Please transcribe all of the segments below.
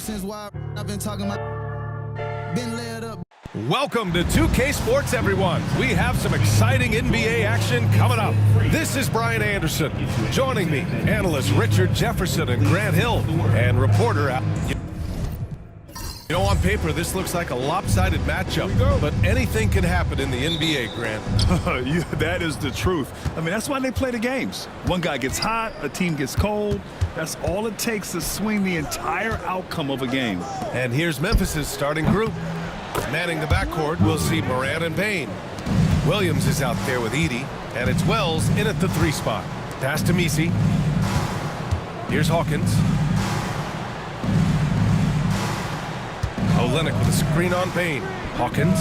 since why I've been talking about been laid up. Welcome to 2K Sports, everyone. We have some exciting NBA action coming up. This is Brian Anderson. Joining me, analysts Richard Jefferson and Grant Hill, and reporter Al. You know, on paper, this looks like a lopsided matchup, but anything can happen in the NBA, Grant. Yeah, that is the truth. I mean, that's why they play the games. One guy gets hot, a team gets cold. That's all it takes to swing the entire outcome of a game. And here's Memphis's starting group. Manning the backcourt, we'll see Morant and Payne. Williams is out there with Edey, and it's Wells in at the 3 spot. Pass to Messi. Here's Hawkins. Olynyk with a screen on Payne. Hawkins.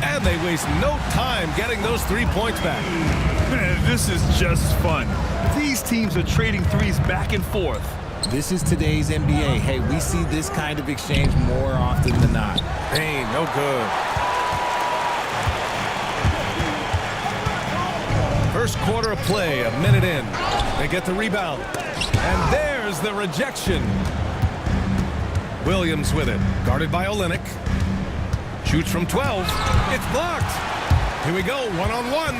And they waste no time getting those 3 points back. Man, this is just fun. These teams are trading threes back and forth. This is today's NBA. Hey, we see this kind of exchange more often than not. Payne, no good. First quarter of play, a minute in. They get the rebound. And there's the rejection. Williams with it, guarded by Olynyk. Shoots from 12. It's blocked. Here we go, one-on-one.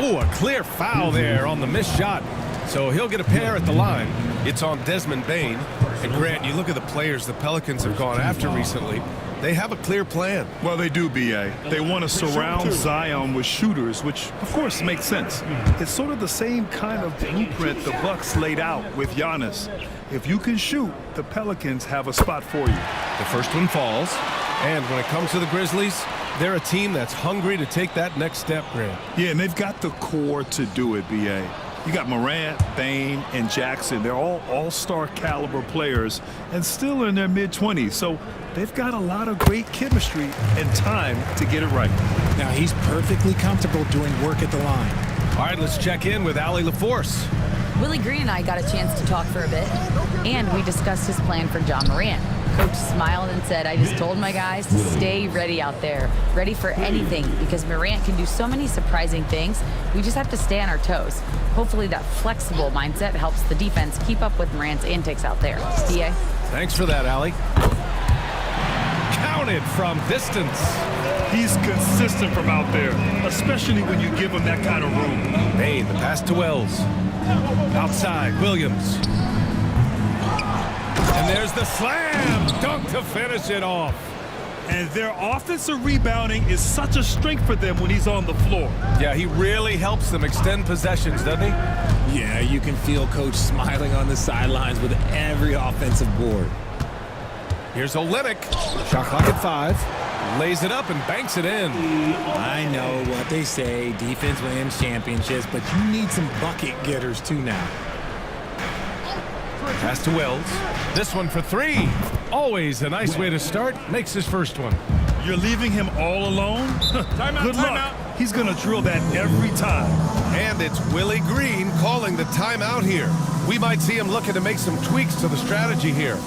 Oh, a clear foul there on the missed shot. So he'll get a pair at the line. It's on Desmond Bane. And Grant, you look at the players the Pelicans have gone after recently. They have a clear plan. Well, they do, B.A. They want to surround Zion with shooters, which, of course, makes sense. It's sort of the same kind of blueprint the Bucks laid out with Giannis. If you can shoot, the Pelicans have a spot for you. The first one falls. And when it comes to the Grizzlies, they're a team that's hungry to take that next step, Grant. Yeah, and they've got the core to do it, B.A. You got Morant, Bane, and Jackson. They're all all-star caliber players and still in their mid-20s. So they've got a lot of great chemistry and time to get it right. Now, he's perfectly comfortable doing work at the line. All right, let's check in with Allie LaForce. Willie Green and I got a chance to talk for a bit, and we discussed his plan for John Morant. Coach smiled and said, I just told my guys to stay ready out there, ready for anything, because Morant can do so many surprising things. We just have to stay on our toes. Hopefully that flexible mindset helps the defense keep up with Morant's antics out there. DA? Thanks for that, Allie. Counted from distance. He's consistent from out there, especially when you give him that kind of room. Payne, the pass to Wells. Outside, Williams. And there's the slam dunk to finish it off. And their offensive rebounding is such a strength for them when he's on the floor. Yeah, he really helps them extend possessions, doesn't he? Yeah, you can feel Coach smiling on the sidelines with every offensive board. Here's Olynyk. Shot clock at 5. Lays it up and banks it in. I know what they say, defense wins championships, but you need some bucket getters too now. Pass to Wells. This one for 3. Always a nice way to start. Makes his first one. You're leaving him all alone? Timeout, Good luck. timeout. He's going to drill that every time. And it's Willie Green calling the timeout here. We might see him looking to make some tweaks to the strategy here.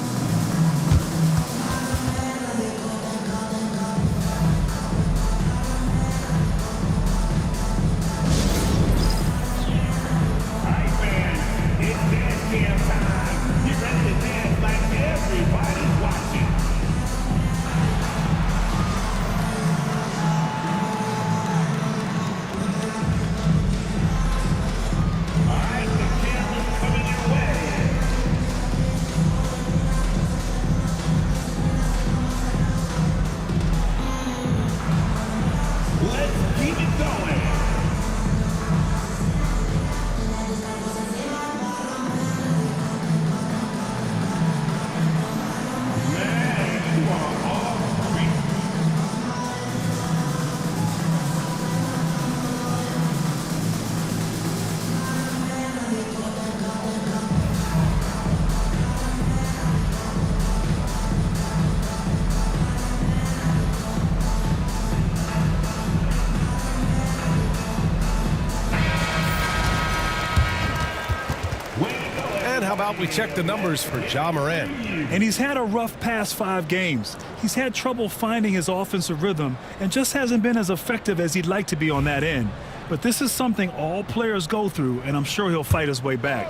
How about we check the numbers for Ja Morant? And he's had a rough past 5 games. He's had trouble finding his offensive rhythm and just hasn't been as effective as he'd like to be on that end. But this is something all players go through, and I'm sure he'll fight his way back.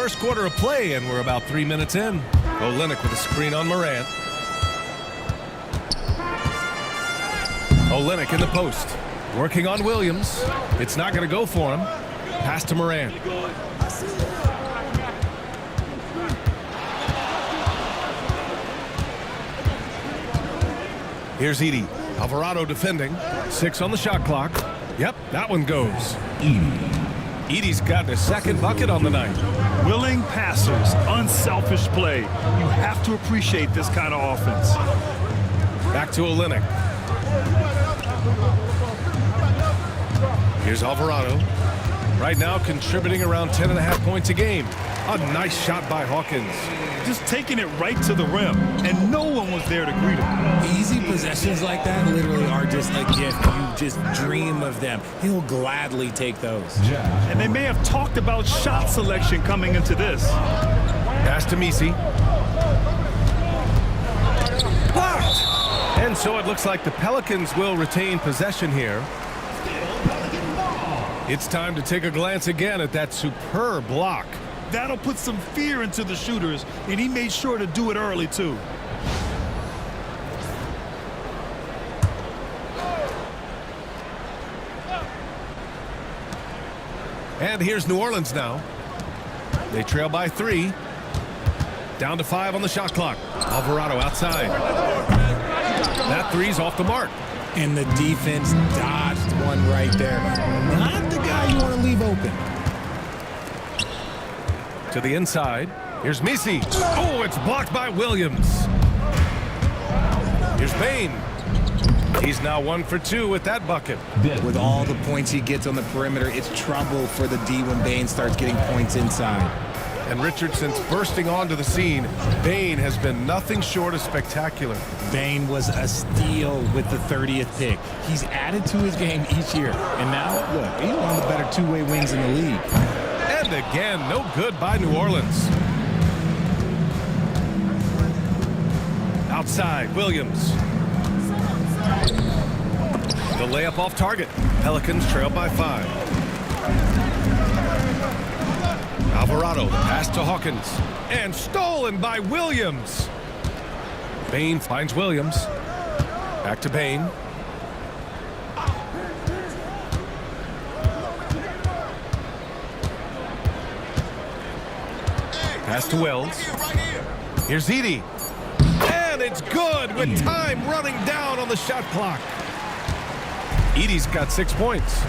first quarter of play, and we're about 3 minutes in. Olynyk with a screen on Morant. Olynyk in the post. Working on Williams. It's not going to go for him. Pass to Morant. Here's Edey. Alvarado defending. 6 on the shot clock. Yep, that one goes. Edey's got his second bucket on the night. Willing passers, unselfish play. You have to appreciate this kind of offense. Back to Olynyk. Here's Alvarado. Right now contributing around 10.5 points a game. A nice shot by Hawkins. Just taking it right to the rim, and no one was there to greet him. Easy possessions like that literally are just a gift. You just dream of them. He'll gladly take those. And they may have talked about shot selection coming into this. Pass to Messi. Blocked! And so it looks like the Pelicans will retain possession here. It's time to take a glance again at that superb block. That'll put some fear into the shooters, and he made sure to do it early, too. And here's New Orleans now. They trail by 3. Down to 5 on the shot clock. Alvarado outside. That three's off the mark. And the defense dodged one right there. Not the guy you want to leave open. To the inside. Here's Messi. Oh, it's blocked by Williams. Here's Bane. He's now 1 for 2 with that bucket. With all the points he gets on the perimeter, it's trouble for the D when Bane starts getting points inside. And Richardson's bursting onto the scene. Bane has been nothing short of spectacular. Bane was a steal with the 30th pick. He's added to his game each year. And now, look, he's one of the better two-way wings in the league. And again, no good by New Orleans. Outside, Williams. The layup off target. Pelicans trail by 5. Alvarado, the pass to Hawkins. And stolen by Williams. Bane finds Williams. Back to Bane. Pass to Wells. Here's Edey. And it's good with time running down on the shot clock. Edey's got 6 points.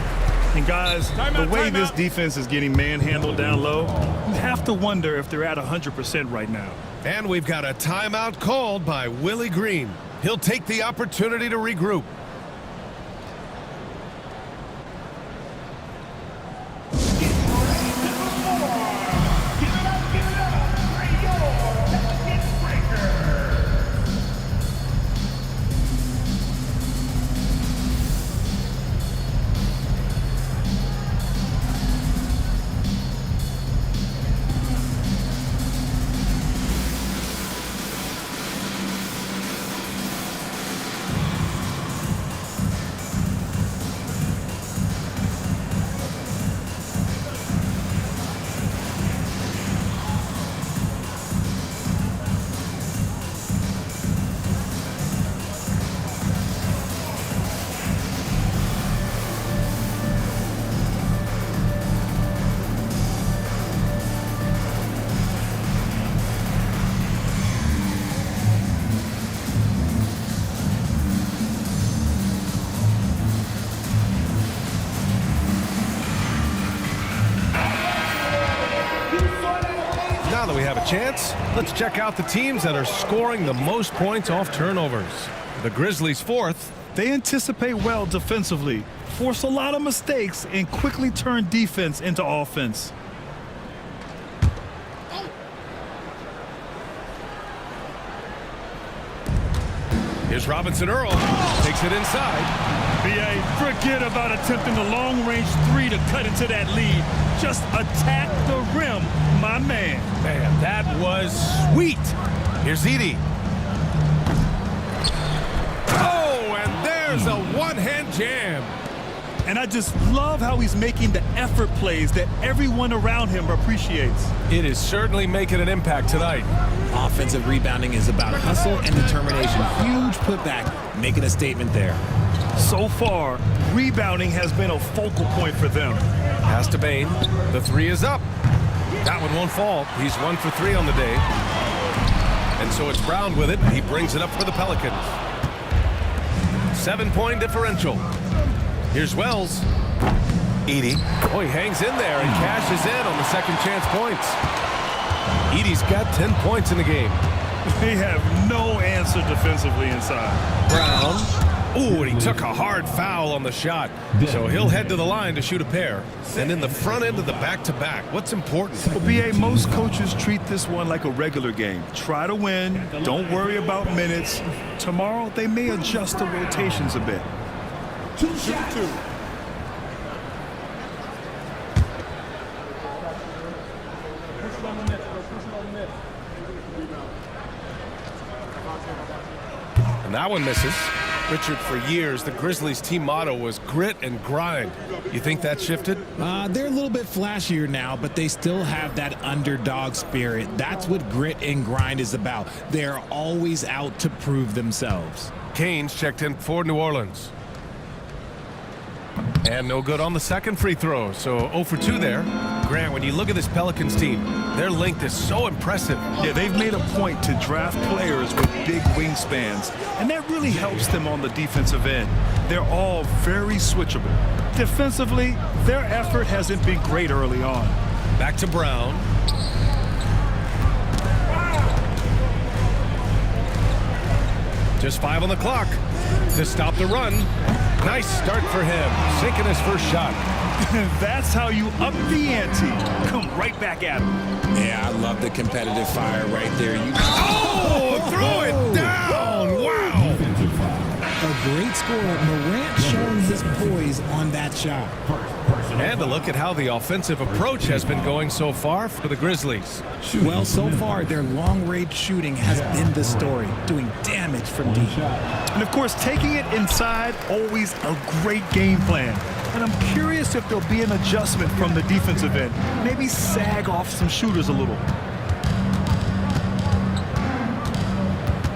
And guys, the way this defense is getting manhandled down low, you have to wonder if they're at 100% right now. And we've got a timeout called by Willie Green. He'll take the opportunity to regroup. Now that we have a chance, let's check out the teams that are scoring the most points off turnovers. The Grizzlies 4th. They anticipate well defensively, force a lot of mistakes, and quickly turn defense into offense. Here's Robinson Earl. Takes it inside. BA, forget about attempting the long-range 3 to cut into that lead. Just attack the rim, my man. Man, that was sweet. Here's Edey. Oh, and there's a one-hand jam. And I just love how he's making the effort plays that everyone around him appreciates. It is certainly making an impact tonight. Offensive rebounding is about hustle and determination. Huge putback, making a statement there. So far, rebounding has been a focal point for them. Pass to Bain. The three is up. That one won't fall. He's 1 for 3 on the day. And so it's Brown with it. He brings it up for the Pelicans. 7-point differential. Here's Wells. Edey. Oh, he hangs in there and cashes in on the second chance points. Edey's got 10 points in the game. They have no answer defensively inside. Brown. Ooh, and he took a hard foul on the shot. So he'll head to the line to shoot a pair. And in the front end of the back-to-back, what's important? Well, BA, most coaches treat this one like a regular game. Try to win. Don't worry about minutes. Tomorrow, they may adjust the rotations a bit. Two. And that one misses. Richard, for years, the Grizzlies' team motto was grit and grind. You think that shifted? They're a little bit flashier now, but they still have that underdog spirit. That's what grit and grind is about. They're always out to prove themselves. Kane's checked in for New Orleans. And no good on the second free throw, so 0 for 2 there. Grant, when you look at this Pelicans team, their length is so impressive. Yeah, they've made a point to draft players with big wingspans, and that really helps them on the defensive end. They're all very switchable. Defensively, their effort hasn't been great early on. Back to Brown. Just 5 on the clock to stop the run. Nice start for him, sinking his first shot. That's how you up the ante. Come right back at him. Yeah, I love the competitive fire right there. Throw it down! Wow! A great score. Morant showing his poise on that shot. And a look at how the offensive approach has been going so far for the Grizzlies. Well, so far, their long-range shooting has been the story, doing damage from deep. And, of course, taking it inside, always a great game plan. And I'm curious if there'll be an adjustment from the defensive end. Maybe sag off some shooters a little.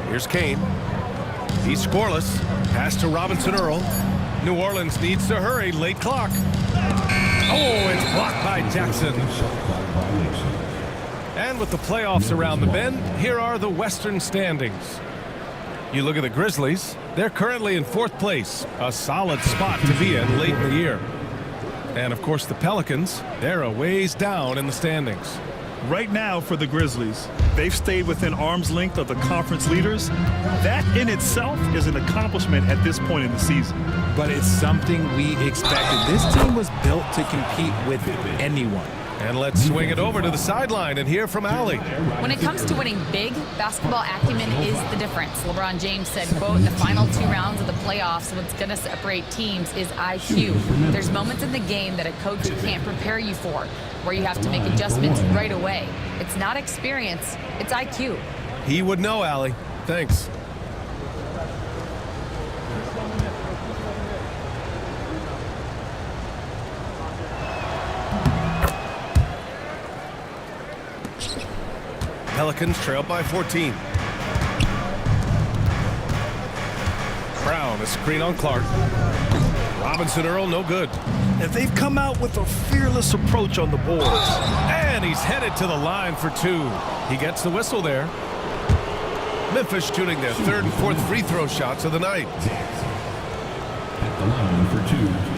Here's Kane. He's scoreless. Pass to Robinson Earl. New Orleans needs to hurry. Late clock. Oh, it's blocked by Jackson. And with the playoffs around the bend, here are the Western standings. You look at the Grizzlies, they're currently in 4th place, a solid spot to be in late in the year. And of course the Pelicans, they're a ways down in the standings. Right now for the Grizzlies, they've stayed within arm's length of the conference leaders. That in itself is an accomplishment at this point in the season. But it's something we expected. This team was built to compete with anyone. And let's swing it over to the sideline and hear from Allie. When it comes to winning big, basketball acumen is the difference. LeBron James said, quote, in the final 2 rounds of the playoffs, what's going to separate teams is IQ. There's moments in the game that a coach can't prepare you for, where you have to make adjustments right away. It's not experience, it's IQ. He would know, Allie. Thanks. Pelicans trail by 14. Brown, a screen on Clark. Robinson Earl, no good. And they've come out with a fearless approach on the boards. And he's headed to the line for 2. He gets the whistle there. Memphis shooting their 3rd and 4th free throw shots of the night. At the line for 2.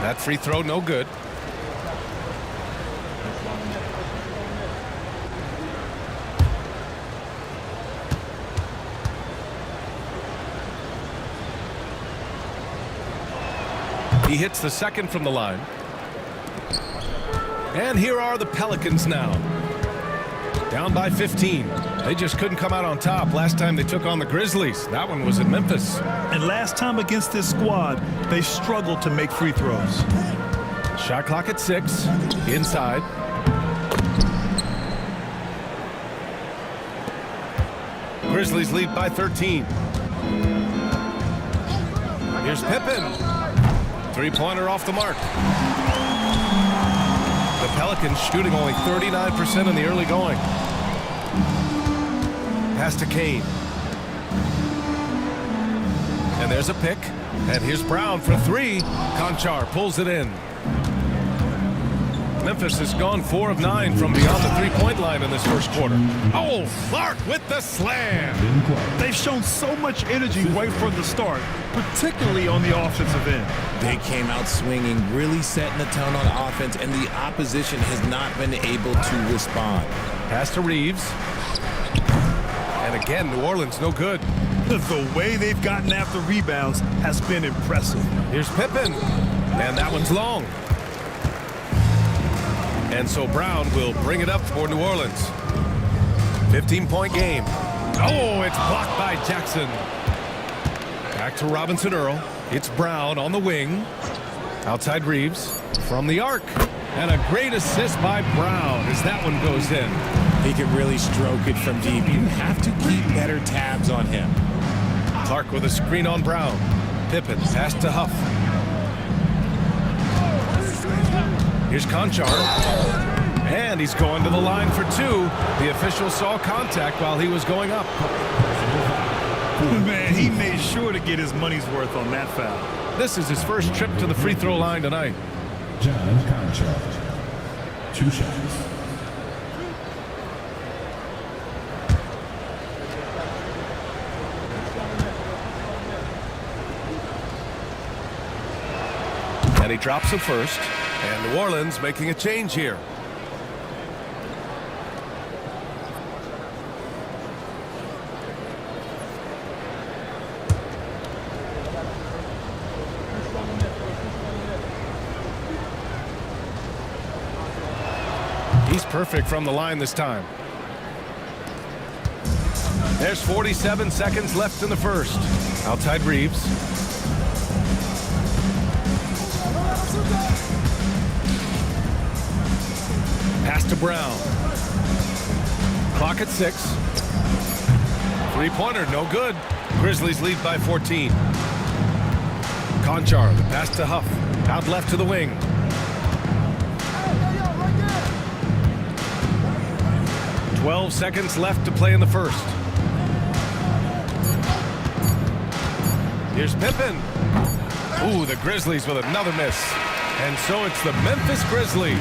That free throw, no good. He hits the second from the line. And here are the Pelicans now. Down by 15. They just couldn't come out on top last time they took on the Grizzlies. That one was in Memphis. And last time against this squad, they struggled to make free throws. Shot clock at 6. Inside. Grizzlies lead by 13. Here's Pippen. Three-pointer off the mark. The Pelicans shooting only 39% in the early going. Pass to Kane. And there's a pick. And here's Brown for 3. Conchar pulls it in. Memphis has gone 4 of 9 from beyond the three-point line in this first quarter. Oh, Clark with the slam. They've shown so much energy right from the start, particularly on the offensive end. They came out swinging, really setting the tone on offense, and the opposition has not been able to respond. Pass to Reeves. And again, New Orleans no good. The way they've gotten after rebounds has been impressive. Here's Pippen. And that one's long. And so Brown will bring it up for New Orleans. 15-point game. Oh, it's blocked by Jackson. Back to Robinson Earl. It's Brown on the wing. Outside Reeves from the arc. And a great assist by Brown as that one goes in. He can really stroke it from deep. You have to keep better tabs on him. Clark with a screen on Brown. Pippen pass to Huff. Here's Conchar. And he's going to the line for 2. The official saw contact while he was going up. Man, he made sure to get his money's worth on that foul. This is his first trip to the free throw line tonight. John Conchar. 2 shots. And he drops it first. And New Orleans making a change here. He's perfect from the line this time. There's 47 seconds left in the first. Outside Reeves. Pass to Brown. Clock at 6. Three-pointer, no good. Grizzlies lead by 14. Conchar, the pass to Huff. Out left to the wing. Hey, 12 seconds left to play in the first. Here's Pippen. Ooh, the Grizzlies with another miss. And so it's the Memphis Grizzlies.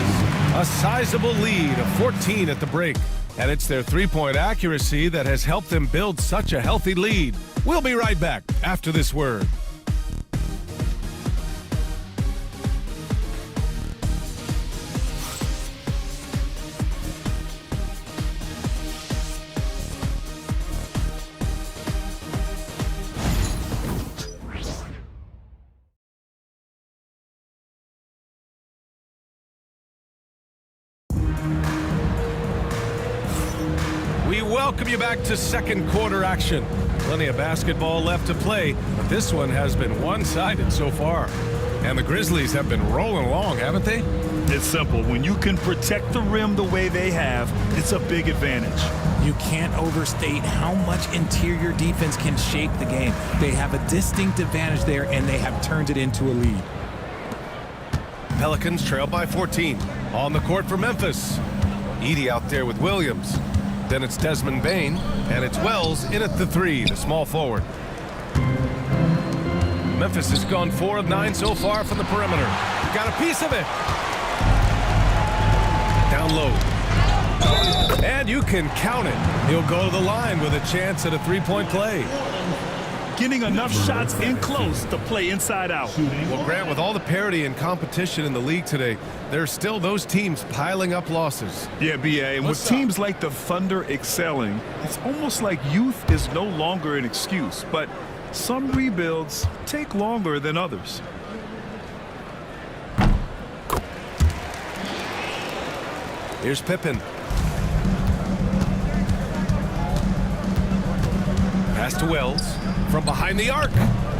A sizable lead of 14 at the break. And it's their three-point accuracy that has helped them build such a healthy lead. We'll be right back after this word. Welcome you back to second quarter action. Plenty of basketball left to play, but this one has been one-sided so far. And the Grizzlies have been rolling along, haven't they? It's simple. When you can protect the rim the way they have, it's a big advantage. You can't overstate how much interior defense can shape the game. They have a distinct advantage there, and they have turned it into a lead. Pelicans trail by 14. On the court for Memphis. Edey out there with Williams. Then it's Desmond Bane, and it's Wells in at the 3, the small forward. Memphis has gone 4 of 9 so far from the perimeter. Got a piece of it. Down low. And you can count it. He'll go to the line with a chance at a three-point play. Getting enough shots in close to play inside out. Well, Grant, with all the parity and competition in the league today, there's still those teams piling up losses. Yeah, BA, and with teams like the Thunder excelling, it's almost like youth is no longer an excuse, but some rebuilds take longer than others. Here's Pippen. Pass to Wells from behind the arc.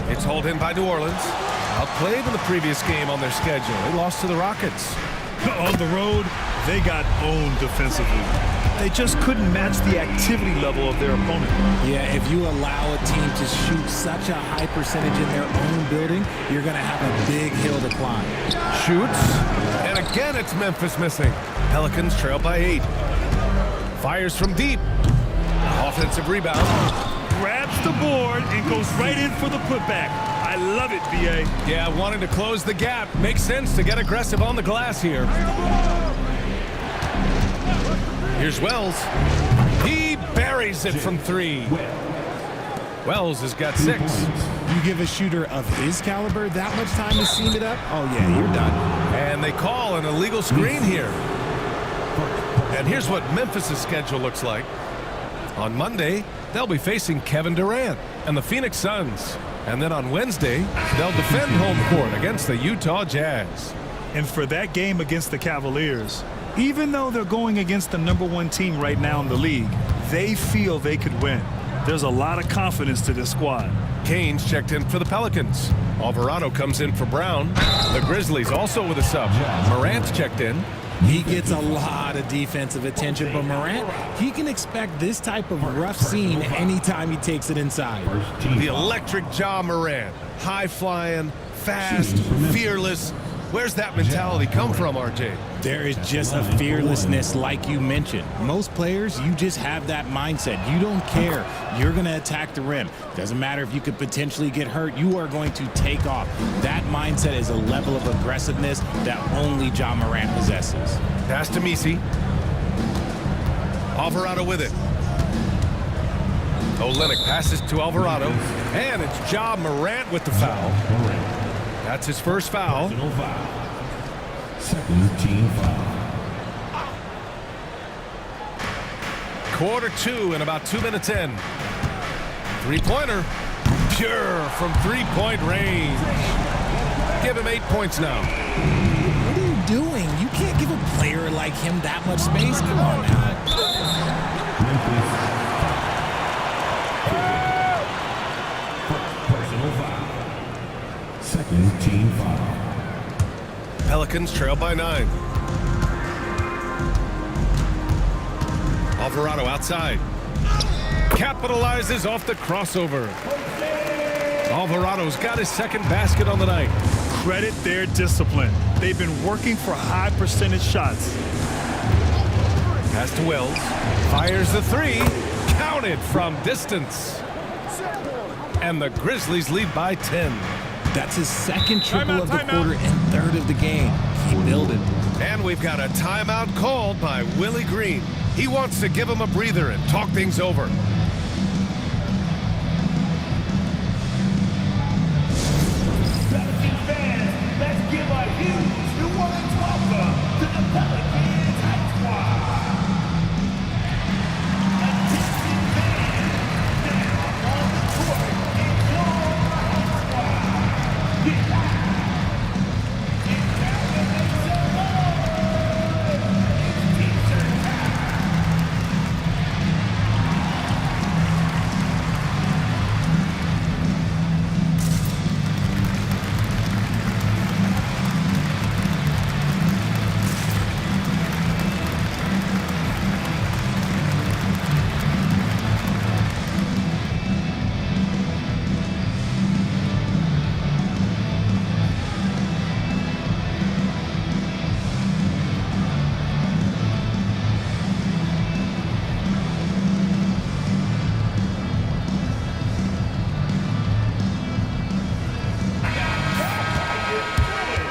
It's hauled in by New Orleans. Outplayed in the previous game on their schedule. They lost to the Rockets. On the road, they got owned defensively. They just couldn't match the activity level of their opponent. Yeah, if you allow a team to shoot such a high percentage in their own building, you're going to have a big hill to climb. Shoots, and again it's Memphis missing. Pelicans trail by 8. Fires from deep. Offensive rebound. Grabs the board and goes right in for the putback. I love it, B.A. Yeah, wanting to close the gap. Makes sense to get aggressive on the glass here. Here's Wells. He buries it from 3. Wells has got 6. You give a shooter of his caliber that much time to seam it up, oh yeah, you're done. And they call an illegal screen here. And here's what Memphis' schedule looks like. On Monday, they'll be facing Kevin Durant and the Phoenix Suns. And then on Wednesday, they'll defend home court against the Utah Jazz. And for that game against the Cavaliers, even though they're going against the #1 team right now in the league, they feel they could win. There's a lot of confidence to this squad. Kane's checked in for the Pelicans. Alvarado comes in for Brown. The Grizzlies also with a sub. Morant's checked in. He gets a lot of defensive attention, but Morant, he can expect this type of rough scene anytime he takes it inside. The electric Ja Morant. High-flying, fast, fearless. Where's that mentality come from, RJ? There is just a fearlessness like you mentioned. Most players, you just have that mindset. You don't care. You're going to attack the rim. Doesn't matter if you could potentially get hurt. You are going to take off. That mindset is a level of aggressiveness that only Ja Morant possesses. Pass to Messi. Alvarado with it. Olynyk passes to Alvarado. And it's Ja Morant with the foul. That's his first foul. Second team foul. Quarter 2 and about 2 minutes in. Three-pointer. Pure from three-point range. Give him 8 points now. What are you doing? You can't give a player like him that much space. Come on now. Personal foul. Second team foul. Pelicans trail by 9. Alvarado outside. Capitalizes off the crossover. Alvarado's got his second basket on the night. Credit their discipline. They've been working for high percentage shots. Pass to Wells. Fires the 3. Counted from distance. And the Grizzlies lead by 10. That's his second triple of the quarter and third of the game. Keep building. And we've got a timeout called by Willie Green. He wants to give him a breather and talk things over. Fans, let's give a huge warm welcome to the Pelicans High Squad. Attention fans, now on the court is your High Squad. Get loud. It's time to make some noise. It's t-shirt time.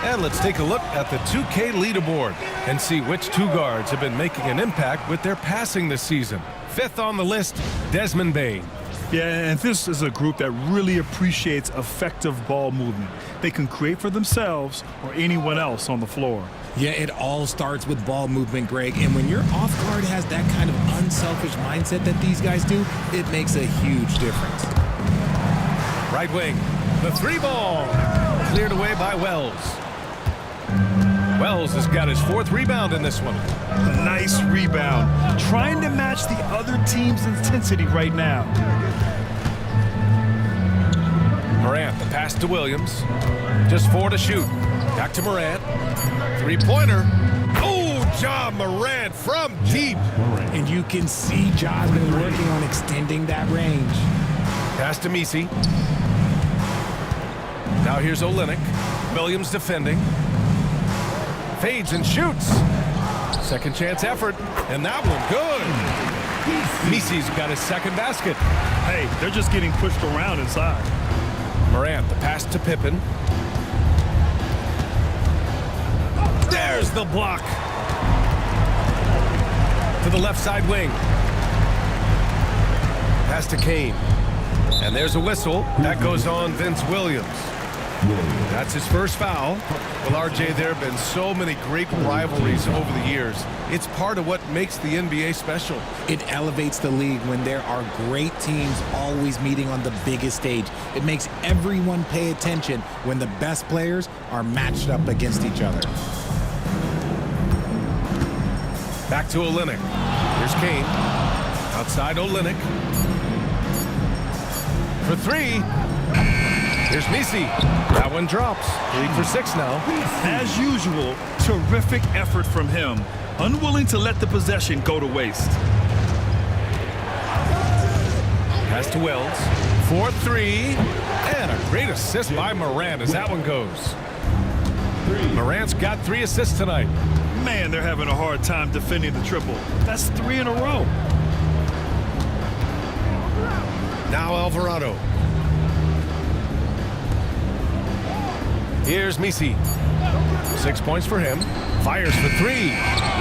And let's take a look at the 2K leaderboard and see which two guards have been making an impact with their passing this season. 5th on the list, Desmond Bane. Yeah, and this is a group that really appreciates effective ball movement. They can create for themselves or anyone else on the floor. Yeah, it all starts with ball movement, Greg. And when your off guard has that kind of unselfish mindset that these guys do, it makes a huge difference. Right wing, the 3 ball. Cleared away by Wells. Wells has got his 4th rebound in this one. Nice rebound. Trying to match the other team's intensity right now. Morant, the pass to Williams. Just 4 to shoot. Back to Morant. Three-pointer. Oh, Ja Morant from deep. And you can see Ja's been working on extending that range. Pass to Messi. Now here's Olynyk. Williams defending. Fades and shoots. Second chance effort. And that one good. Messi's got his second basket. Hey, they're just getting pushed around inside. Morant, the pass to Pippen. There's the block. To the left side wing. Pass to Kane. And there's a whistle. That goes on Vince Williams. That's his first foul. Well, RJ, there have been so many great rivalries over the years. It's part of what makes the NBA special. It elevates the league when there are great teams always meeting on the biggest stage. It makes everyone pay attention when the best players are matched up against each other. Back to Olynyk. Here's Kane. Outside Olynyk. For 3. Here's Messi. That one drops. 3 for 6 now. As usual, terrific effort from him. Unwilling to let the possession go to waste. Pass to Wells. 4-3. And a great assist by Morant as that one goes. Morant's got 3 assists tonight. Man, they're having a hard time defending the triple. That's 3 in a row. Now Alvarado. Here's Messi. 6 points for him. Fires for 3.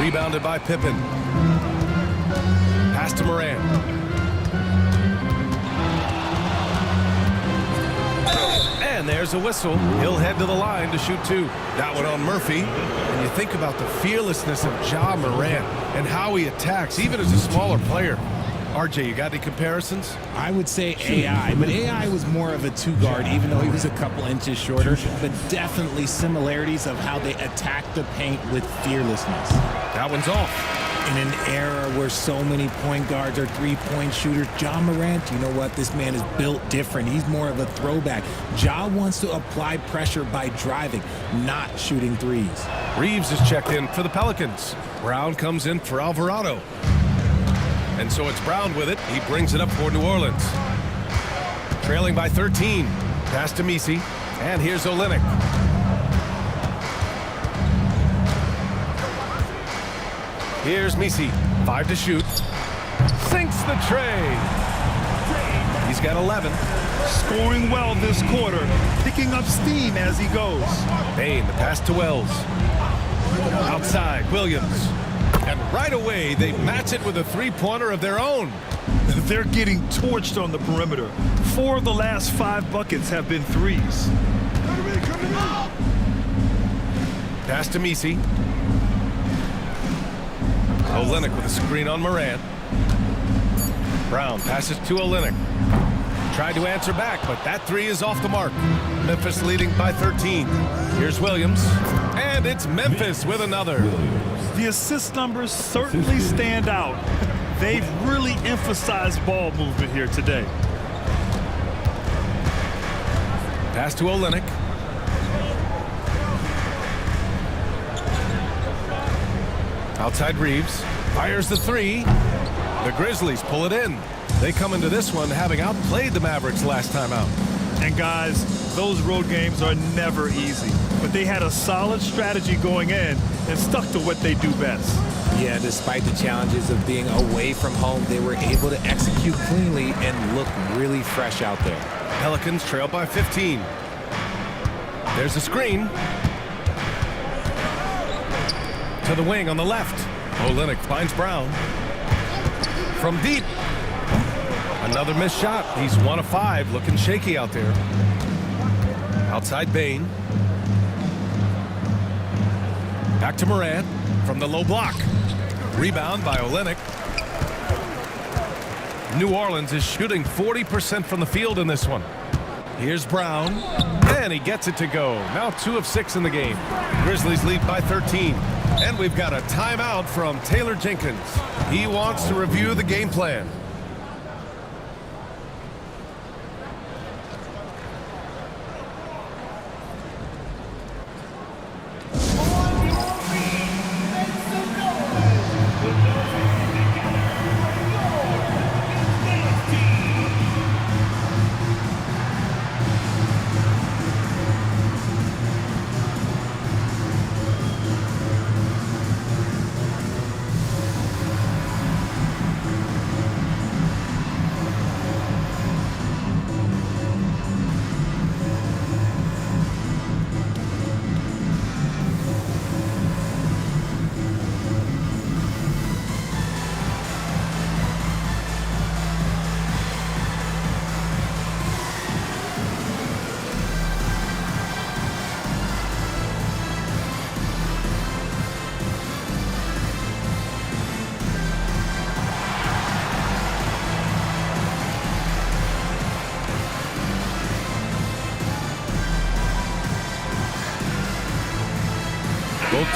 Rebounded by Pippen. Pass to Morant. And there's a whistle. He'll head to the line to shoot 2. That one on Murphy. And you think about the fearlessness of Ja Morant and how he attacks, even as a smaller player. RJ, you got any comparisons? I would say AI, but AI was more of a 2-guard, even though he was a couple inches shorter, but definitely similarities of how they attack the paint with fearlessness. That one's off. In an era where so many point guards are 3-point shooters, Ja Morant, you know what? This man is built different. He's more of a throwback. Ja wants to apply pressure by driving, not shooting threes. Reeves is checked in for the Pelicans. Brown comes in for Alvarado. And so it's Brown with it. He brings it up for New Orleans. Trailing by 13. Pass to Messi. And here's Olynyk. Here's Messi. 5 to shoot. Sinks the tray. He's got 11. Scoring well this quarter. Picking up steam as he goes. Bain, the pass to Wells. Outside, Williams. And right away, they match it with a 3-pointer of their own. They're getting torched on the perimeter. 4 of the last 5 buckets have been threes. Pass to Messi. Olynyk with a screen on Morant. Brown passes to Olynyk. Tried to answer back, but that 3 is off the mark. Memphis leading by 13. Here's Williams. And it's Memphis with another. The assist numbers certainly stand out. They've really emphasized ball movement here today. Pass to Olynyk. Outside Reeves. Fires the 3. The Grizzlies pull it in. They come into this one having outplayed the Mavericks last time out. And guys, those road games are never easy. But they had a solid strategy going in and stuck to what they do best. Yeah, despite the challenges of being away from home, they were able to execute cleanly and look really fresh out there. Pelicans trail by 15. There's a screen. To the wing on the left. Olynyk finds Brown. From deep. Another missed shot. He's 1 of 5, looking shaky out there. Outside Bain. Back to Morant from the low block. Rebound by Olynyk. New Orleans is shooting 40% from the field in this one. Here's Brown. And he gets it to go. Now 2 of 6 in the game. Grizzlies lead by 13. And we've got a timeout from Taylor Jenkins. He wants to review the game plan.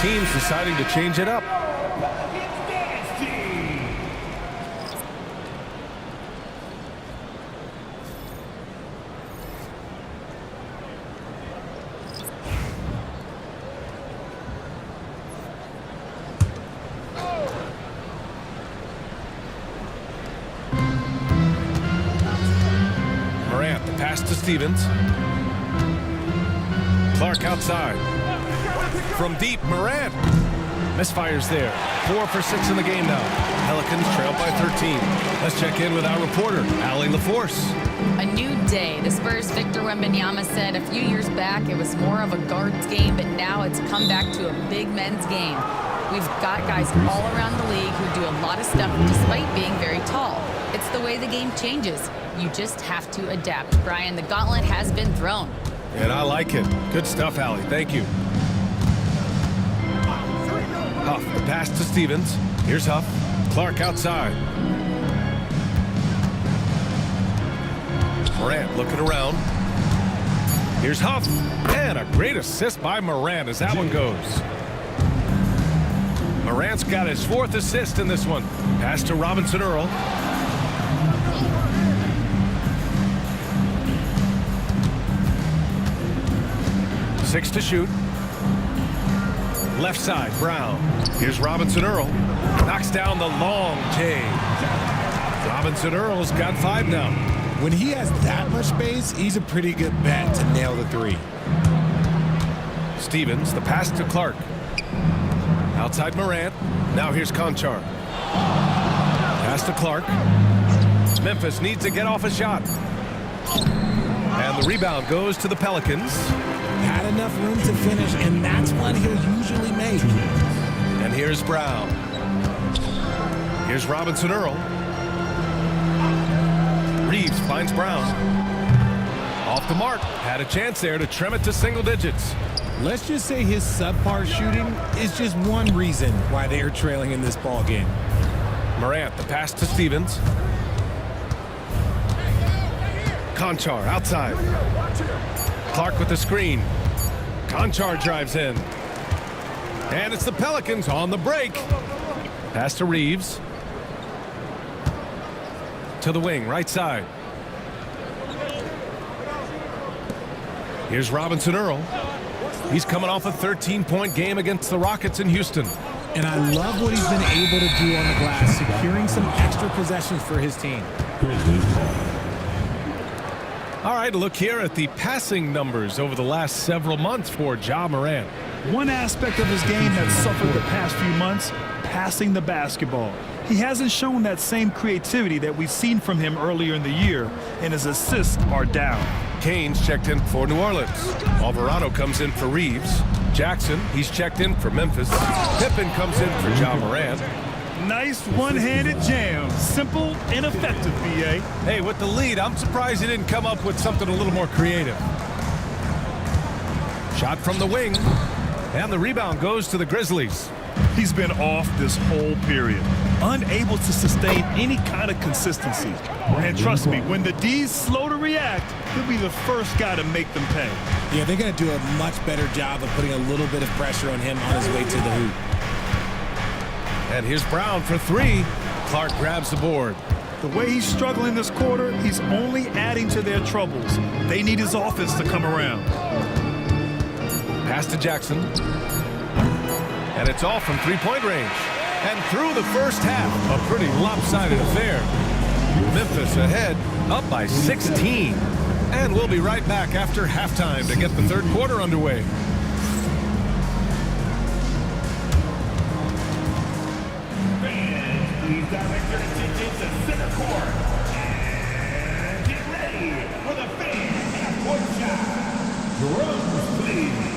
teams deciding to change it up. Pelicans dance team. Morant, the pass to Stevens. Clark outside. From deep, Morant. Misfires there. 4 for 6 in the game now. Pelicans trail by 13. Let's check in with our reporter, Allie LaForce. A new day. The Spurs' Victor Wembanyama said a few years back it was more of a guards game, but now it's come back to a big men's game. We've got guys all around the league who do a lot of stuff despite being very tall. It's the way the game changes. You just have to adapt. Brian, the gauntlet has been thrown. And I like it. Good stuff, Allie. Thank you. Huff, the pass to Stevens. Here's Huff. Clark outside. Morant looking around. Here's Huff. And a great assist by Morant as that one goes. Morant's got his 4th assist in this one. Pass to Robinson Earl. Six to shoot. Left side, Brown. Here's Robinson Earl. Knocks down the long J. Robinson Earl's got 5 now. When he has that much space, he's a pretty good bet to nail the 3. Stevens, the pass to Clark. Outside Morant. Now here's Conchar. Pass to Clark. Memphis needs to get off a shot. And the rebound goes to the Pelicans. Had enough room to finish, and that's what he'll usually make. And here's Brown. Here's Robinson Earl. Reeves finds Brown. Off the mark. Had a chance there to trim it to single digits. Let's just say his subpar shooting is just one reason why they are trailing in this ball game. Morant, the pass to Stevens. Conchar outside. Clark with the screen. Conchar drives in. And it's the Pelicans on the break. Pass to Reeves. To the wing, right side. Here's Robinson Earl. He's coming off a 13-point game against the Rockets in Houston. And I love what he's been able to do on the glass, securing some extra possessions for his team. All right, look here at the passing numbers over the last several months for Ja Morant. One aspect of his game that's suffered the past few months, passing the basketball. He hasn't shown that same creativity that we've seen from him earlier in the year, and his assists are down. Kane's checked in for New Orleans. Alvarado comes in for Reeves. Jackson, he's checked in for Memphis. Pippen comes in for Ja Morant. Nice one-handed jam. Simple and effective, B.A. Hey, with the lead, I'm surprised he didn't come up with something a little more creative. Shot from the wing. And the rebound goes to the Grizzlies. He's been off this whole period, unable to sustain any kind of consistency. And trust me, when the D's slow to react, he'll be the first guy to make them pay. Yeah, they're going to do a much better job of putting a little bit of pressure on him on his way to the hoop. And here's Brown for 3. Clark grabs the board. The way he's struggling this quarter, he's only adding to their troubles. They need his offense to come around. Pass to Jackson. And it's all from 3-point range. And through the first half, a pretty lopsided affair. Memphis ahead, up by 16. And we'll be right back after halftime to get the third quarter underway. Fans, please direct your attention to center court. And get ready for the fan half-court shot. Drums, please.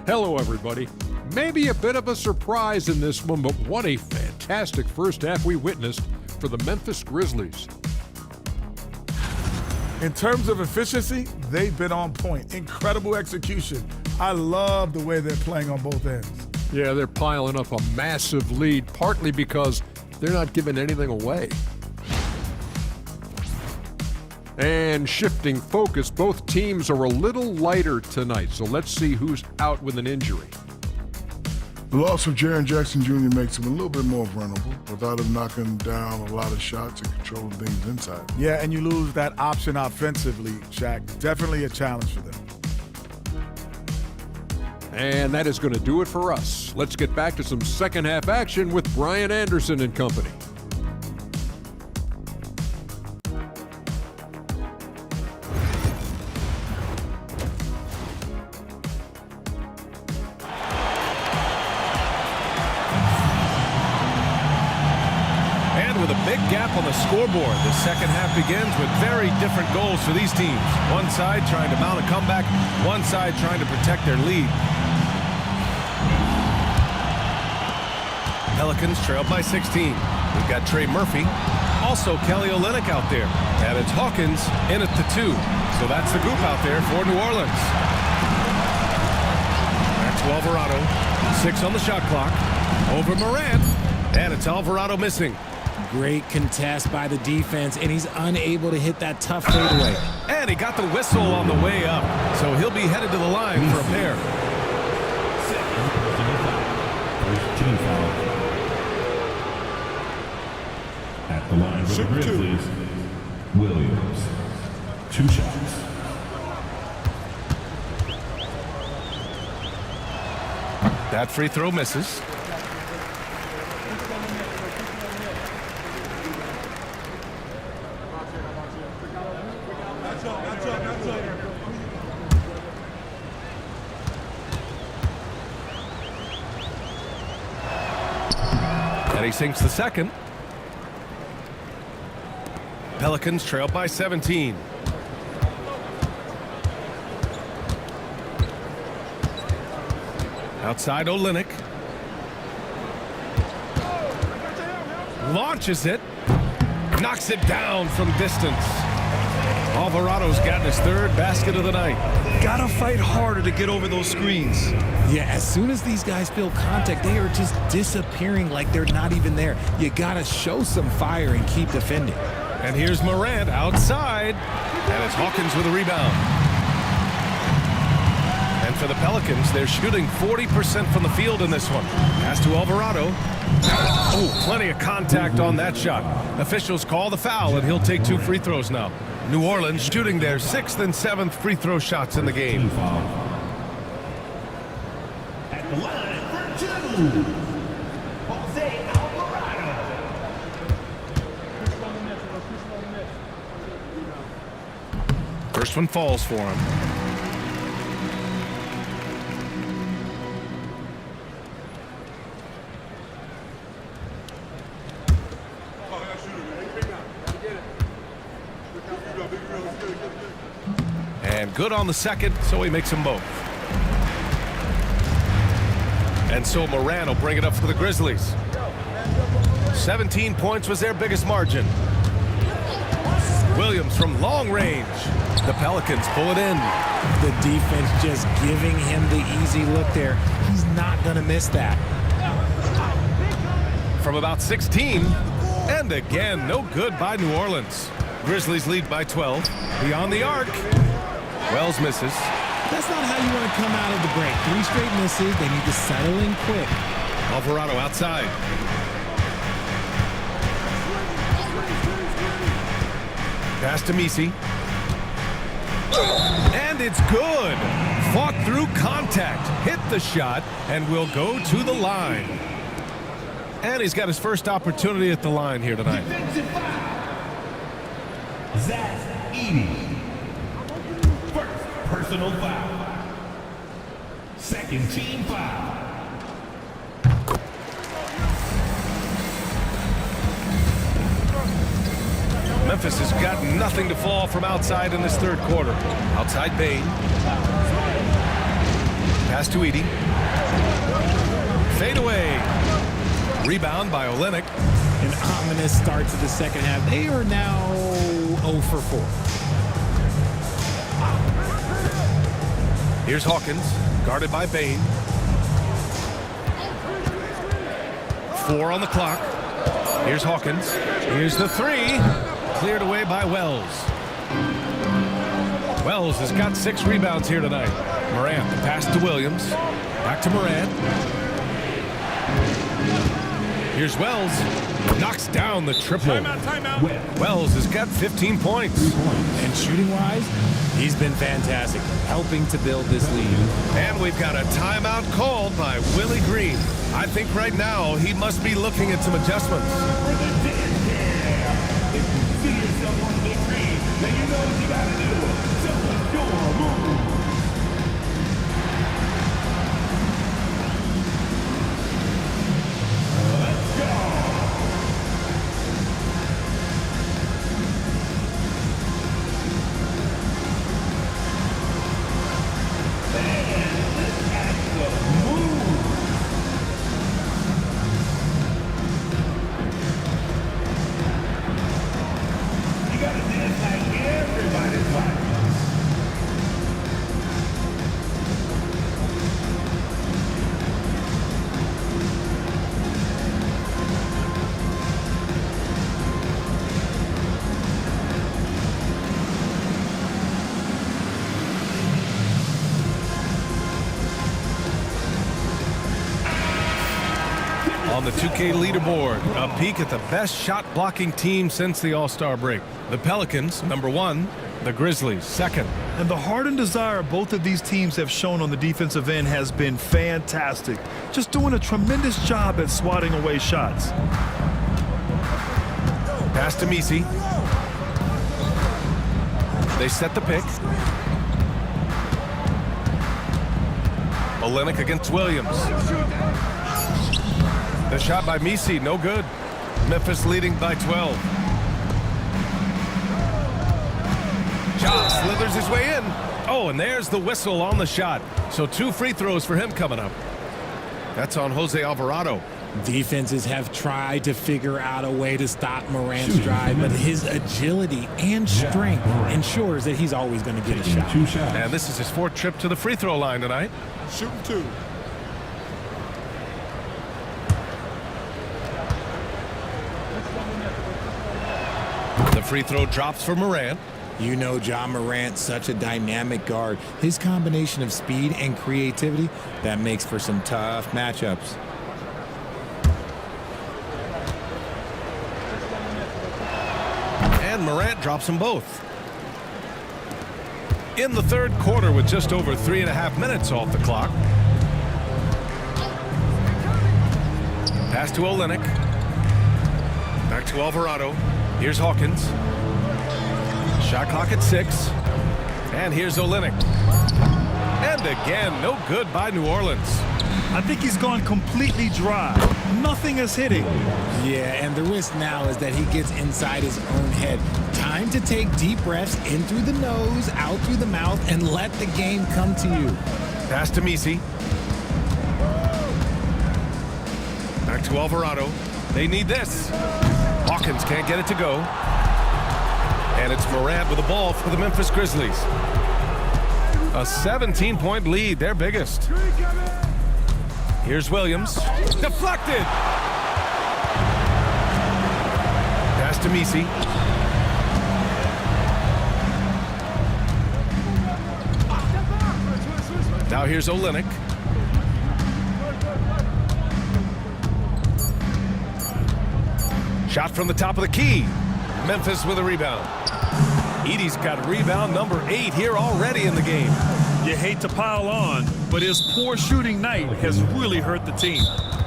Hello, everybody. Maybe a bit of a surprise in this one, but what a fantastic first half we witnessed for the Memphis Grizzlies. In terms of efficiency, they've been on point. Incredible execution. I love the way they're playing on both ends. Yeah, they're piling up a massive lead, partly because they're not giving anything away. And shifting focus, both teams are a little lighter tonight, so let's see who's out with an injury. The loss of Jaren Jackson Jr. makes him a little bit more vulnerable without him knocking down a lot of shots and controlling things inside. Yeah, and you lose that option offensively, Shaq. Definitely a challenge for them. And that is going to do it for us. Let's get back to some second half action with Brian Anderson and company. Gap on the scoreboard. The second half begins with very different goals for these teams. One side trying to mount a comeback, one side trying to protect their lead. Pelicans trailed by 16. We've got Trey Murphy, also Kelly Olynyk out there, and it's Hawkins in at the 2. So that's the group out there for New Orleans. That's Alvarado, 6 on the shot clock. Over Morant, and it's Alvarado missing. Great contest by the defense, and he's unable to hit that tough fadeaway. And he got the whistle on the way up, so he'll be headed to the line for a pair. First team foul. At the line for the Grizzlies, Williams. 2 shots. That free throw misses. And he sinks the second. Pelicans trail by 17. Outside Olynyk. Launches it. Knocks it down from distance. Alvarado's gotten his 3rd basket of the night. Gotta fight harder to get over those screens. Yeah, as soon as these guys feel contact, they are just disappearing like they're not even there. You gotta show some fire and keep defending. And here's Morant outside. And it's Hawkins with a rebound. And for the Pelicans, they're shooting 40% from the field in this one. Pass to Alvarado. Oh, plenty of contact on that shot. Officials call the foul, and he'll take 2 free throws now. New Orleans shooting their 6th and 7th free throw shots in the game. At the line for 2, Jose Alvarado. First one falls for him. And good on the second, so he makes them both. And so Morant will bring it up for the Grizzlies. 17 points was their biggest margin. Williams from long range. The Pelicans pull it in. The defense just giving him the easy look there. He's not going to miss that. From about 16. And again, no good by New Orleans. Grizzlies lead by 12. Beyond the arc. Wells misses. That's not how you want to come out of the break. 3 straight misses. They need to settle in quick. Alvarado outside. Pass to Misi. And it's good. Fought through contact. Hit the shot and will go to the line. And he's got his first opportunity at the line here tonight. Defensive foul. Zach Edey. First personal foul. Second team foul. Memphis has got nothing to fall from outside in this 3rd quarter. Outside Bain. Pass to Edey. Fade away. Rebound by Olynyk. An ominous start to the second half. They are now 0 for 4. Here's Hawkins. Guarded by Bain. 4 on the clock. Here's Hawkins. Here's the 3. Cleared away by Wells. Wells has got 6 rebounds here tonight. Morant, the pass to Williams. Back to Morant. Here's Wells. Knocks down the triple. Timeout. Wells has got 15 points. And shooting-wise, he's been fantastic, helping to build this lead. And we've got a timeout called by Willie Green. I think right now he must be looking at some adjustments. If you see yourself on the screen, then you know what you gotta do. Just do a move. Let's go. On the 2K leaderboard, a peek at the best shot blocking team since the All-Star break. The Pelicans, number 1. The Grizzlies, 2nd. And the heart and desire both of these teams have shown on the defensive end has been fantastic. Just doing a tremendous job at swatting away shots. Pass to Misi. They set the pick. Olynyk against Williams. The shot by Misi, no good. Memphis leading by 12. Ja slithers his way in. Oh, and there's the whistle on the shot. So 2 free throws for him coming up. That's on Jose Alvarado. Defenses have tried to figure out a way to stop Morant's drive, but his agility and strength ensures that he's always going to get a shot. 2 shots. And this is his 4th trip to the free throw line tonight. Shooting 2. The free throw drops for Morant. You know Ja Morant's such a dynamic guard. His combination of speed and creativity, that makes for some tough matchups. And Morant drops them both. In the 3rd quarter with just over 3.5 minutes off the clock. Pass to Olynyk. Back to Alvarado. Here's Hawkins. Shot clock at 6. And here's Olynyk. And again, no good by New Orleans. I think he's gone completely dry. Nothing is hitting. Yeah, and the risk now is that he gets inside his own head. Time to take deep breaths in through the nose, out through the mouth, and let the game come to you. Pass to Misi. Back to Alvarado. They need this. Hawkins can't get it to go. And it's Morant with the ball for the Memphis Grizzlies. A 17-point lead, their biggest. Here's Williams. Deflected. Pass to Misi. Now here's Olynyk. Shot from the top of the key. Memphis with a rebound. Edey's got rebound number 8 here already in the game. You hate to pile on, but his poor shooting night has really hurt the team.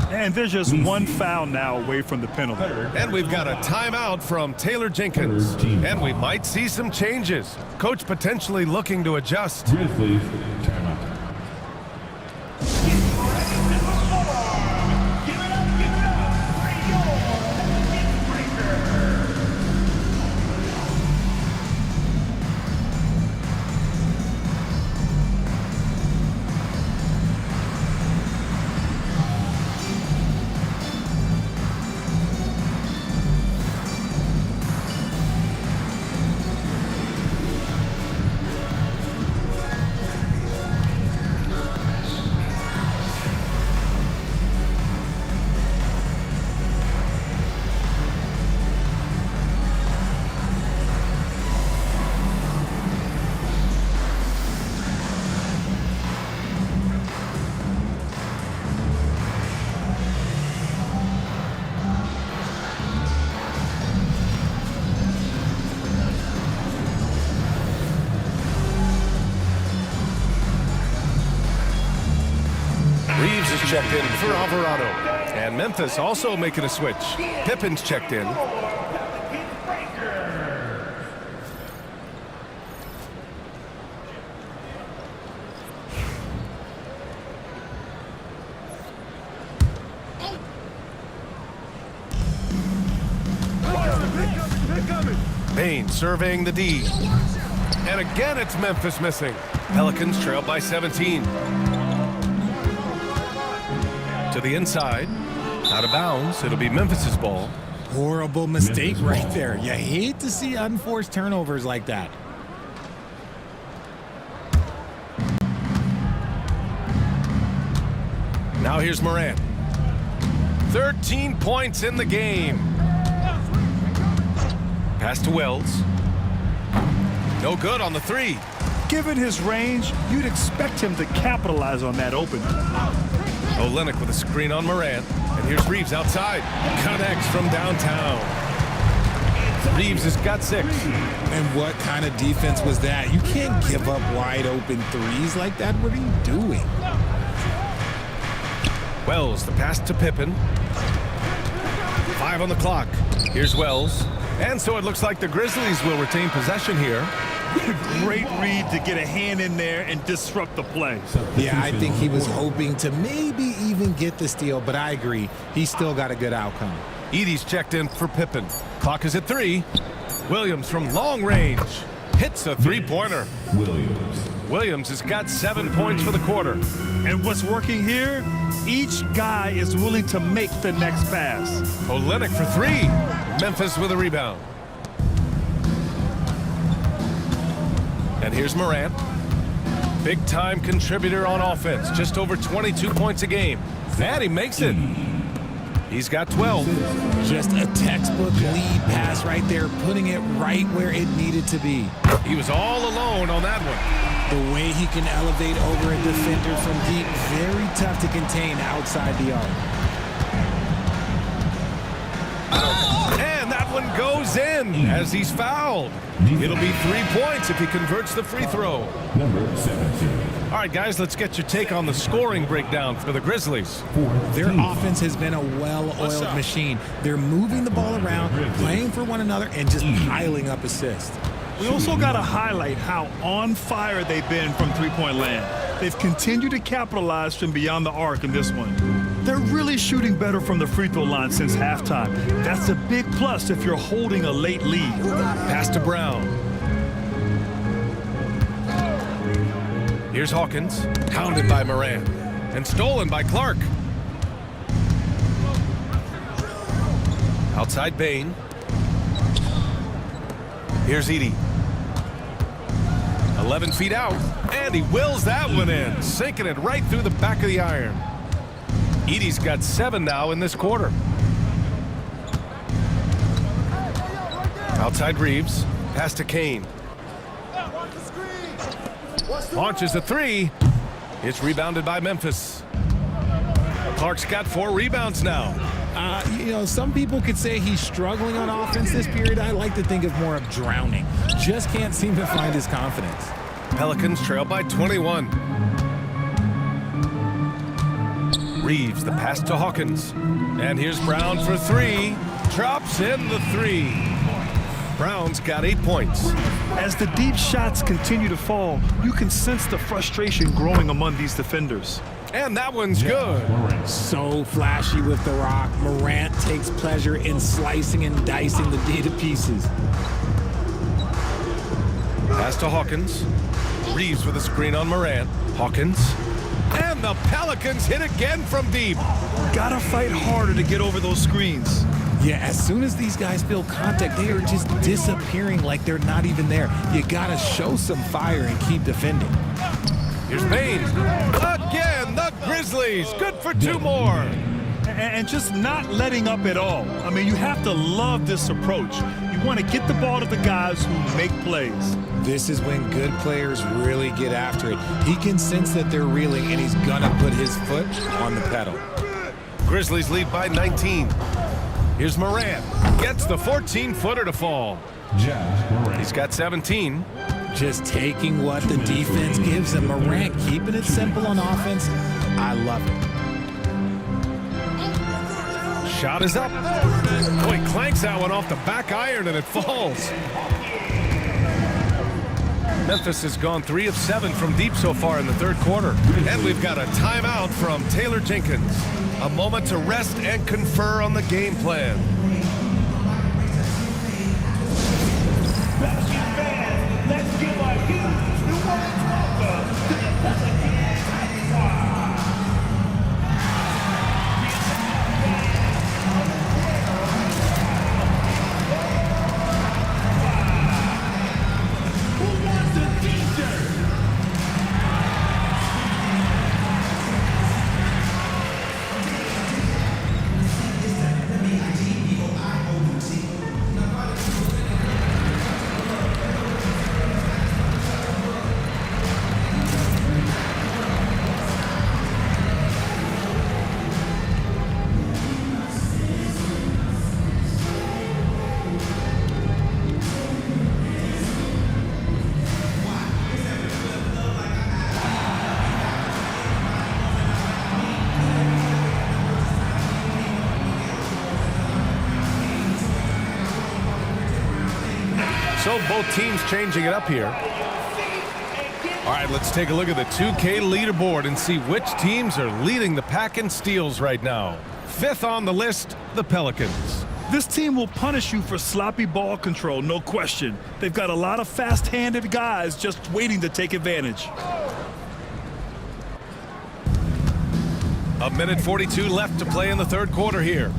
And there's just 1 foul now away from the penalty. And we've got a timeout from Taylor Jenkins. And we might see some changes. Coach potentially looking to adjust. Grizzlies, timeout. Williams is checked in for Alvarado. And Memphis also making a switch. Pippen's checked in. Bain surveying the D. And again, it's Memphis missing. Pelicans trail by 17. To the inside. Out of bounds. It'll be Memphis's ball. Horrible mistake right there. You hate to see unforced turnovers like that. Now here's Morant. 13 points in the game. Pass to Wells. No good on the three. Given his range, you'd expect him to capitalize on that opening. Olynyk with a screen on Morant. And here's Reeves outside. Connects from downtown. Reeves has got 6. And what kind of defense was that? You can't give up wide open threes like that. What are you doing? Wells, the pass to Pippen. 5 on the clock. Here's Wells. And so it looks like the Grizzlies will retain possession here. Great read to get a hand in there and disrupt the play. Yeah, I think he was hoping to maybe even get the steal, but I agree. He's still got a good outcome. Edey's checked in for Pippen. Clock is at 3. Williams from long range. Hits a three-pointer. Williams has got 7 points for the quarter. And what's working here? Each guy is willing to make the next pass. Olynyk for 3. Memphis with a rebound. And here's Morant. Big-time contributor on offense. Just over 22 points a game. And he makes it. He's got 12. Just a textbook lead pass right there, putting it right where it needed to be. He was all alone on that one. The way he can elevate over a defender from deep, very tough to contain outside the arc. And that one goes in as he's fouled. It'll be 3 points if he converts the free throw. Number 17. All right, guys, let's get your take on the scoring breakdown for the Grizzlies. Their offense has been a well-oiled machine. They're moving the ball around, playing for one another, and just piling up assists. We also got to highlight how on fire they've been from three-point land. They've continued to capitalize from beyond the arc in this one. They're really shooting better from the free throw line since halftime. That's a big plus if you're holding a late lead. Pass to Brown. Here's Hawkins, pounded by Morant, and stolen by Clark. Outside Bain. Here's Edey. 11 feet out, and he wills that one in, sinking it right through the back of the iron. Edey's got 7 now in this quarter. Outside Reeves, pass to Kane. Launches a 3. It's rebounded by Memphis. Clark's got 4 rebounds now. You know, some people could say he's struggling on offense this period. I like to think of more of drowning. Just can't seem to find his confidence. Pelicans trail by 21. Reeves, the pass to Hawkins. And here's Brown for 3. Drops in the 3. Brown's got 8 points. As the deep shots continue to fall, you can sense the frustration growing among these defenders. And that one's good. So flashy with the rock. Morant takes pleasure in slicing and dicing the D to pieces. Pass to Hawkins. Reeves with a screen on Morant. Hawkins. And the Pelicans hit again from deep. Gotta fight harder to get over those screens. Yeah, as soon as these guys feel contact, they are just disappearing like they're not even there. You gotta show some fire and keep defending. Here's Bain. Again, the Grizzlies. Good for 2 more. And just not letting up at all. I mean, you have to love this approach. You want to get the ball to the guys who make plays. This is when good players really get after it. He can sense that they're reeling, and he's gonna put his foot on the pedal. Grizzlies lead by 19. Here's Morant. Gets the 14-footer to fall. He's got 17. Just taking what the defense gives him. Morant keeping it simple on offense. I love it. Shot is up. Oh, he clanks that one off the back iron and it falls. Memphis has gone 3 of 7 from deep so far in the third quarter. And we've got a timeout from Taylor Jenkins. A moment to rest and confer on the game plan. Let's give a huge New Orleans welcome to the Pelicans squad. Who wants a t-shirt? So both teams changing it up here. All right, let's take a look at the 2K leaderboard and see which teams are leading the pack in steals right now. 5th on the list, the Pelicans. This team will punish you for sloppy ball control, no question. They've got a lot of fast-handed guys just waiting to take advantage. A minute 42 left to play in the third quarter here.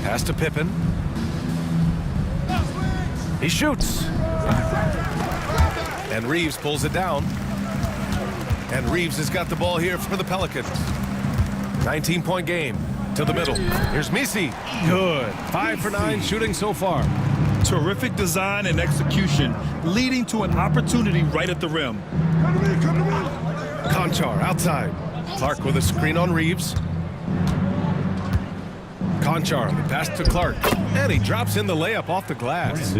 Pass to Pippen. He shoots. And Reeves pulls it down. And Reeves has got the ball here for the Pelicans. 19-point game to the middle. Here's Misi. Good. 5 for 9 shooting so far. Terrific design and execution, leading to an opportunity right at the rim. Conchar outside. Clark with a screen on Reeves. Conchar, the pass to Clark. And he drops in the layup off the glass.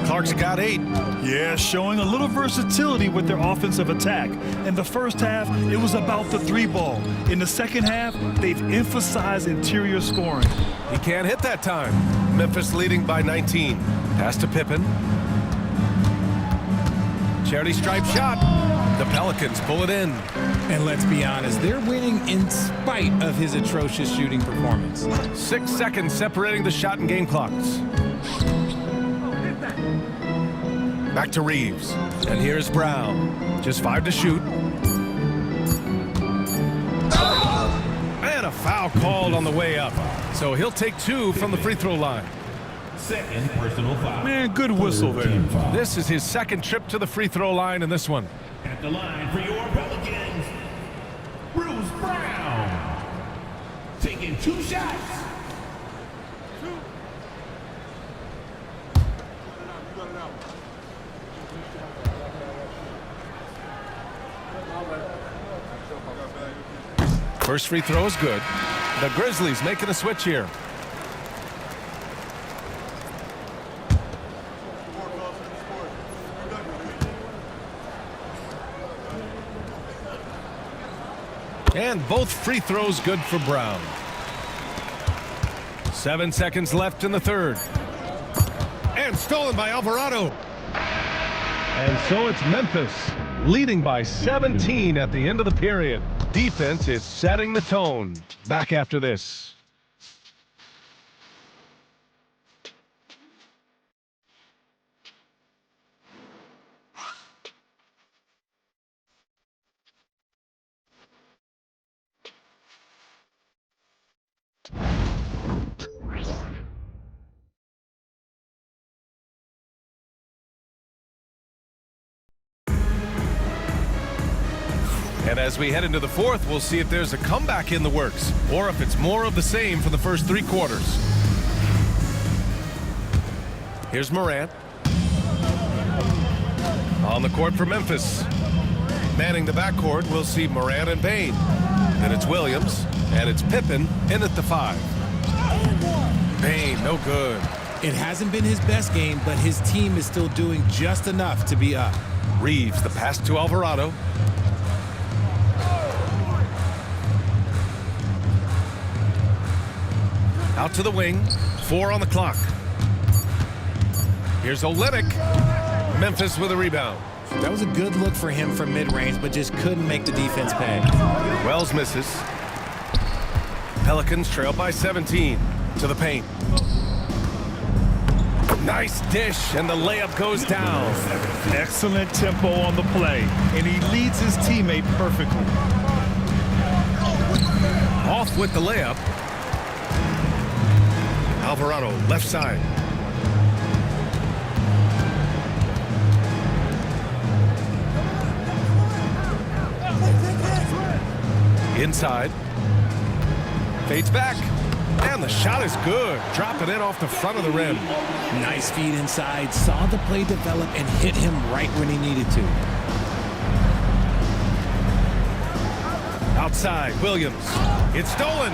Clark's got 8. Yeah, showing a little versatility with their offensive attack. In the first half, it was about the 3-ball. In the second half, they've emphasized interior scoring. He can't hit that time. Memphis leading by 19. Pass to Pippen. Charity stripe shot. The Pelicans pull it in. And let's be honest, they're winning in spite of his atrocious shooting performance. 6 seconds separating the shot and game clocks. Back to Reeves. And here's Brown. Just 5 to shoot. And a foul called on the way up. So he'll take 2 from the free throw line. Second personal foul. Man, good whistle there. This is his second trip to the free throw line in this one. At the line for your Pelicans, Bruce Brown. Taking 2 shots. First free throw is good. The Grizzlies making a switch here. And both free throws good for Brown. 7 seconds left in the third. And stolen by Alvarado. And so it's Memphis leading by 17 at the end of the period. Defense is setting the tone. Back after this. And as we head into the fourth, we'll see if there's a comeback in the works or if it's more of the same for the first 3 quarters. Here's Morant. On the court for Memphis. Manning the backcourt, we'll see Morant and Bane. Then it's Williams, and it's Pippen in at the 5. Bane, no good. It hasn't been his best game, but his team is still doing just enough to be up. Reeves, the pass to Alvarado. Out to the wing. 4 on the clock. Here's Olynyk. Memphis with a rebound. That was a good look for him from mid-range, but just couldn't make the defense pay. Wells misses. Pelicans trail by 17. To the paint. Nice dish, and the layup goes down. Excellent tempo on the play, and he leads his teammate perfectly. Off with the layup. Alvarado, left side. Inside. Fades back. And the shot is good. Dropping it off the front of the rim. Nice feed inside. Saw the play develop and hit him right when he needed to. Outside, Williams. It's stolen.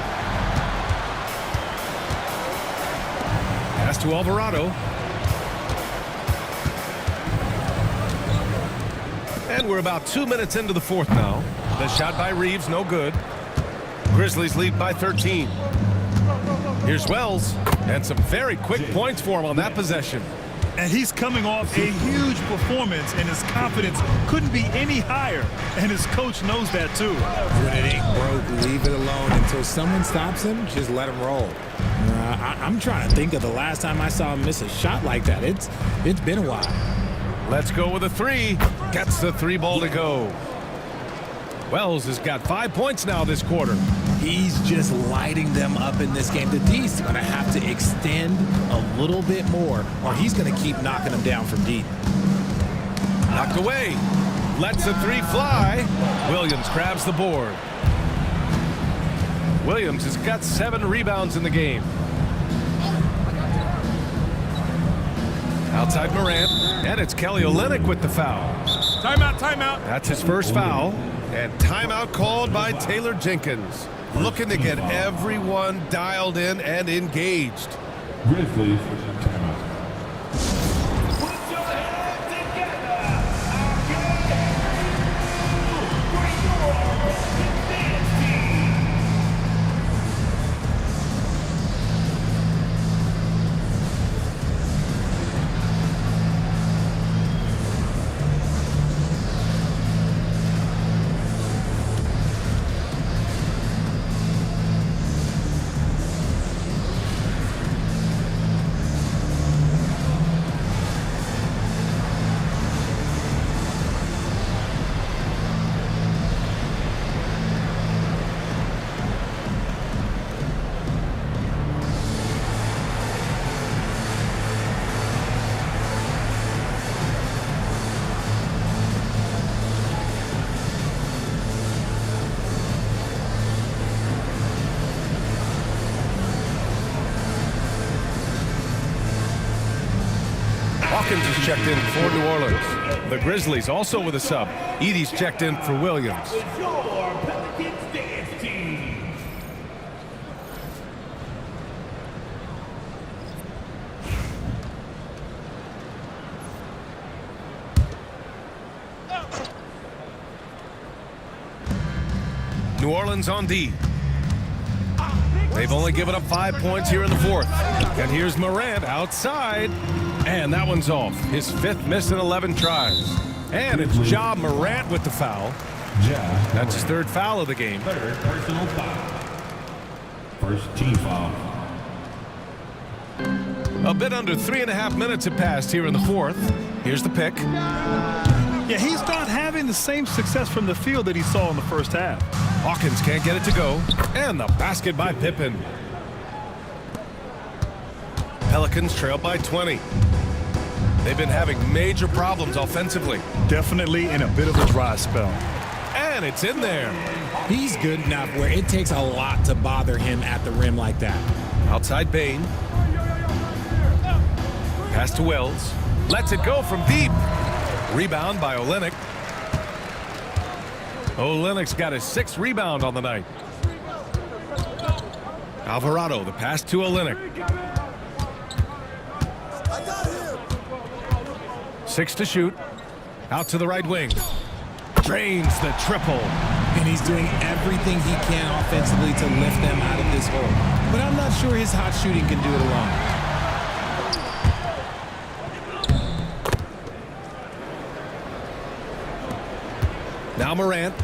Pass to Alvarado. And we're about 2 minutes into the fourth now. The shot by Reeves, no good. Grizzlies lead by 13. Here's Wells, and some very quick points for him on that possession. And he's coming off a huge performance, and his confidence couldn't be any higher. And his coach knows that too. When it ain't broke, leave it alone until someone stops him. Just let him roll. I'm trying to think of the last time I saw him miss a shot like that. It's been a while. Let's go with a 3. Gets the 3 ball to go. Wells has got 5 points now this quarter. He's just lighting them up in this game. The D's going to have to extend a little bit more, or he's going to keep knocking them down from deep. Knocked away. Lets the 3 fly. Williams grabs the board. Williams has got 7 rebounds in the game. Outside Morant, and it's Kelly Olynyk with the foul. Timeout, timeout. That's his first foul, and timeout called by Taylor Jenkins. Looking to get everyone dialed in and engaged. Grizzlies timeout. Put your hands together. Hawkins is checked in for New Orleans. The Grizzlies also with a sub. Edey's checked in for Williams. Your Pelicans dance team. New Orleans on D. They've only given up 5 points here in the fourth. And here's Morant outside. And that one's off. His 5th miss in 11 tries. And it's Ja Morant with the foul. That's his 3rd foul of the game. 3rd personal foul. First team foul. A bit under 3.5 minutes have passed here in the fourth. Here's the pick. Yeah, he's not having the same success from the field that he saw in the first half. Hawkins can't get it to go. And the basket by Pippen. Pelicans trail by 20. They've been having major problems offensively. Definitely in a bit of a dry spell. And it's in there. He's good enough where it takes a lot to bother him at the rim like that. Outside Bain. Pass to Wells. Lets it go from deep. Rebound by Olynyk. Olynyk's got his 6th rebound on the night. Alvarado, the pass to Olynyk. 6 to shoot. Out to the right wing. Drains the triple. And he's doing everything he can offensively to lift them out of this hole. But I'm not sure his hot shooting can do it alone. Now Morant.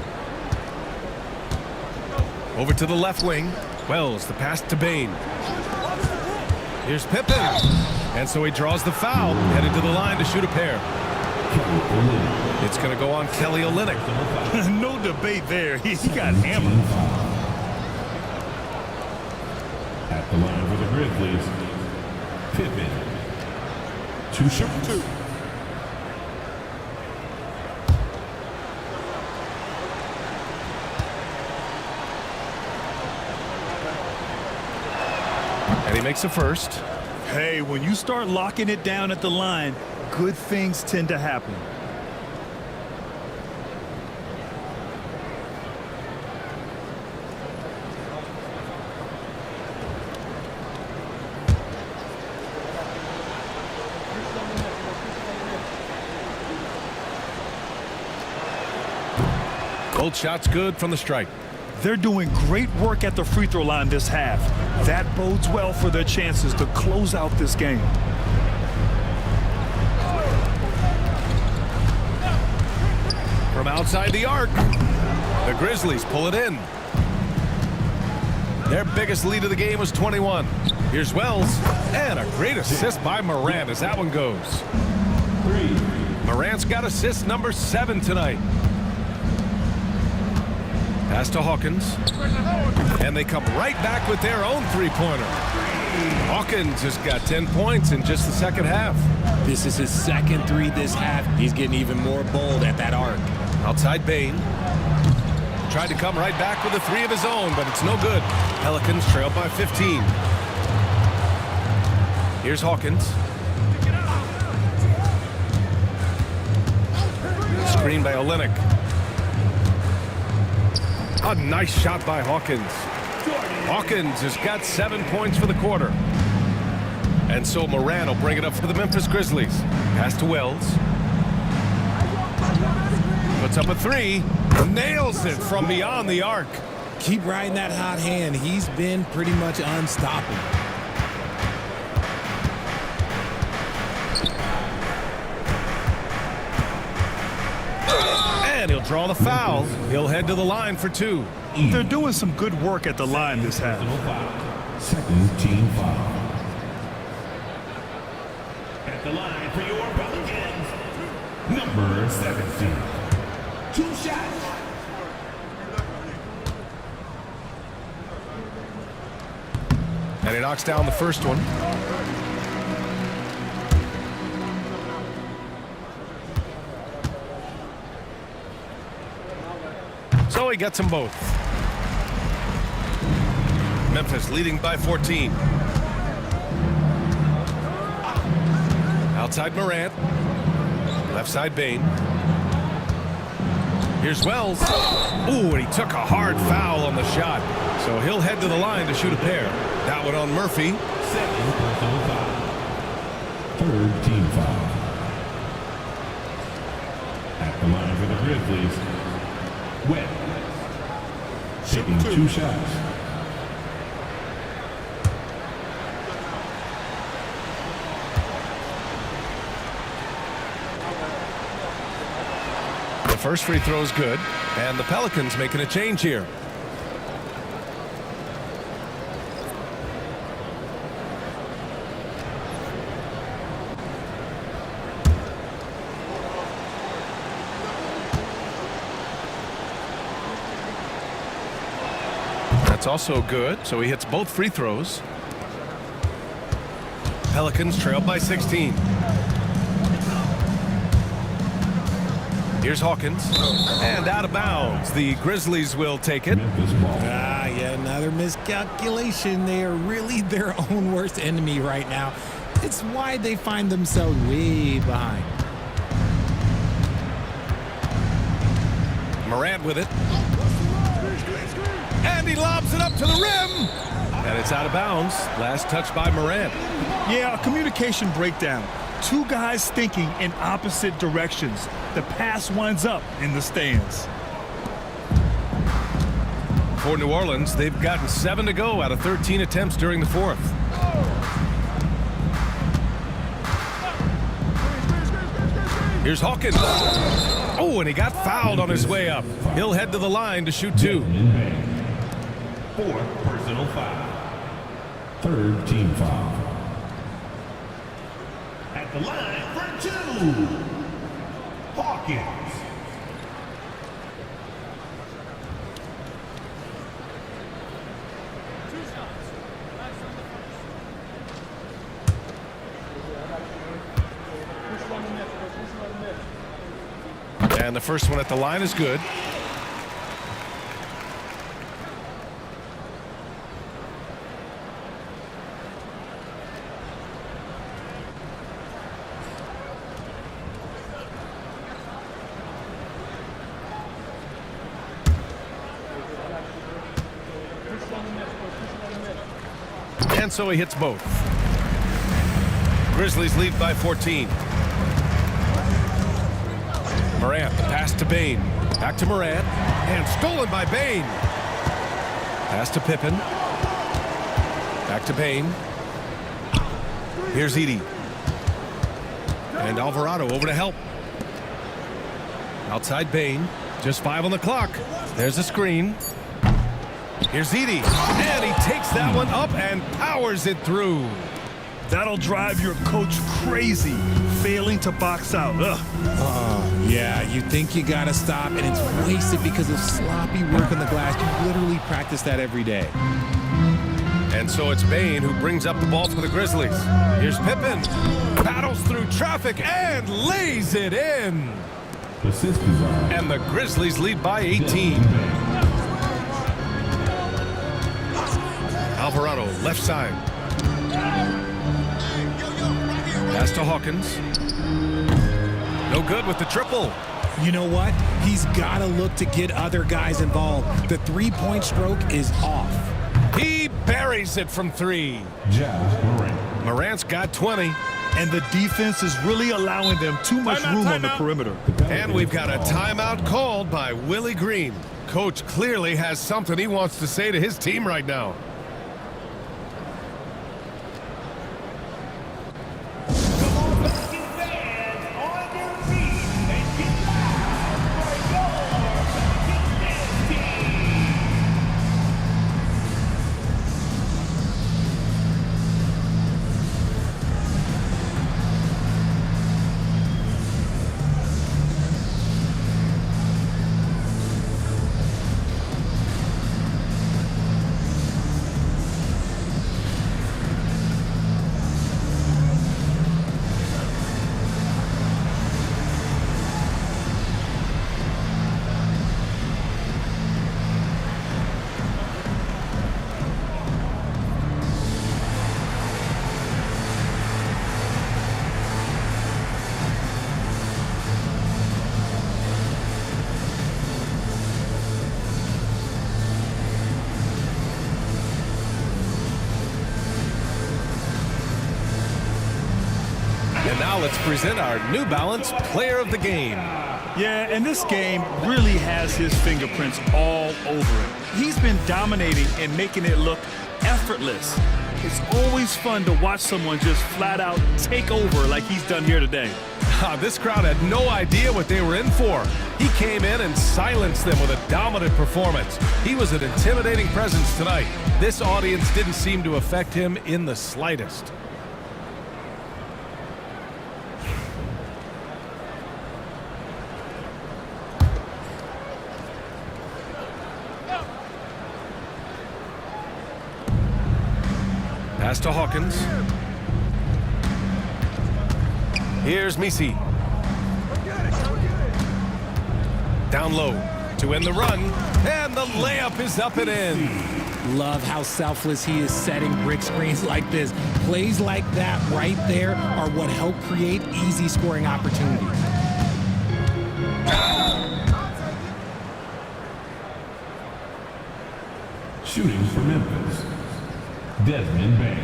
Over to the left wing. Wells, the pass to Bain. Here's Pippen. And so he draws the foul, headed to the line to shoot a pair. It's going to go on Kelly Olynyk. No debate there. He got hammered. At the line for the Grizzlies, Pippen. 2 shots. And he makes a first. Hey, when you start locking it down at the line, good things tend to happen. Both shots good from the stripe. They're doing great work at the free throw line this half. That bodes well for their chances to close out this game. From outside the arc, the Grizzlies pull it in. Their biggest lead of the game was 21. Here's Wells, and a great assist by Morant as that one goes. Morant's got assist number 7 tonight. Pass to Hawkins. And they come right back with their own three-pointer. Hawkins has got 10 points in just the second half. This is his second three this half. He's getting even more bold at that arc. Outside Bain. Tried to come right back with a 3 of his own, but it's no good. Pelicans trail by 15. Here's Hawkins. Screen by Olynyk. A nice shot by Hawkins. Hawkins has got 7 points for the quarter. And so Morant will bring it up for the Memphis Grizzlies. Pass to Wells. Puts up a 3. Nails it from beyond the arc. Keep riding that hot hand. He's been pretty much unstoppable. And he'll draw the foul. He'll head to the line for 2. They're doing some good work at the line this half. Second team foul. At the line for your Pelicans, number 17. 2 shots. And he knocks down the first one. So he gets them both. Memphis leading by 14. Outside Morant. Left side Bain. Here's Wells. Ooh, and he took a hard foul on the shot. So he'll head to the line to shoot a pair. That one on Murphy. Second personal foul. Third team foul. At the line for the Grizzlies, Webb. Taking 2 shots. The first free throw is good, and the Pelicans making a change here. That's also good, so he hits both free throws. Pelicans trail by 16. Here's Hawkins, and out of bounds. The Grizzlies will take it. Yeah, another miscalculation. They are really their own worst enemy right now. It's why they find themselves way behind. Morant with it. And he lobs it up to the rim. And it's out of bounds. Last touch by Morant. Yeah, a communication breakdown. 2 guys thinking in opposite directions. The pass winds up in the stands. For New Orleans, they've gotten 7 to go out of 13 attempts during the fourth. Here's Hawkins. Oh, and he got fouled on his way up. He'll head to the line to shoot 2. Fourth personal foul. Third team foul. At the line for 2. Hawkins. And the first one at the line is good. And so he hits both. Grizzlies lead by 14. Morant, the pass to Bane. Back to Morant. And stolen by Bane. Pass to Pippen. Back to Bane. Here's Edey. And Alvarado over to help. Outside Bane. Just 5 on the clock. There's a screen. Here's Edey. And he takes that one up and powers it through. That'll drive your coach crazy, failing to box out. Oh, yeah, you think you gotta stop, and it's wasted because of sloppy work on the glass. You literally practice that every day. And so it's Bane who brings up the ball for the Grizzlies. Here's Pippen. Battles through traffic and lays it in. And the Grizzlies lead by 18. Alvarado, left side. Pass to Hawkins. No good with the triple. You know what? He's got to look to get other guys involved. The three-point stroke is off. He buries it from 3. Morant's got 20. And the defense is really allowing them too much room on the perimeter. And we've got a timeout called by Willie Green. Coach clearly has something he wants to say to his team right now. Now let's present our New Balance Player of the Game. Yeah, and this game really has his fingerprints all over it. He's been dominating and making it look effortless. It's always fun to watch someone just flat out take over like he's done here today. This crowd had no idea what they were in for. He came in and silenced them with a dominant performance. He was an intimidating presence tonight. This audience didn't seem to affect him in the slightest. Pass to Hawkins. Here's Misi. Down low to end the run, and the layup is up and in. Love how selfless he is setting brick screens like this. Plays like that right there are what help create easy scoring opportunities. Shooting for Memphis, Desmond Bane.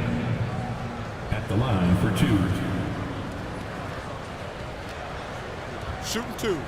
At the line for 2. Shooting 2.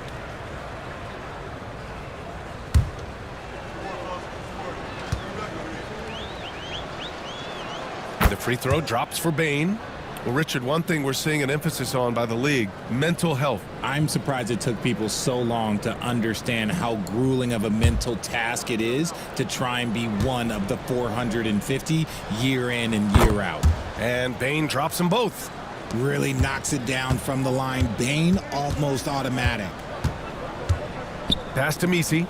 The free throw drops for Bane. Well, Richard, one thing we're seeing an emphasis on by the league, mental health. I'm surprised it took people so long to understand how grueling of a mental task it is to try and be one of the 450 year in and year out. And Bane drops them both. Really knocks it down from the line. Bane almost automatic. Pass to Misi.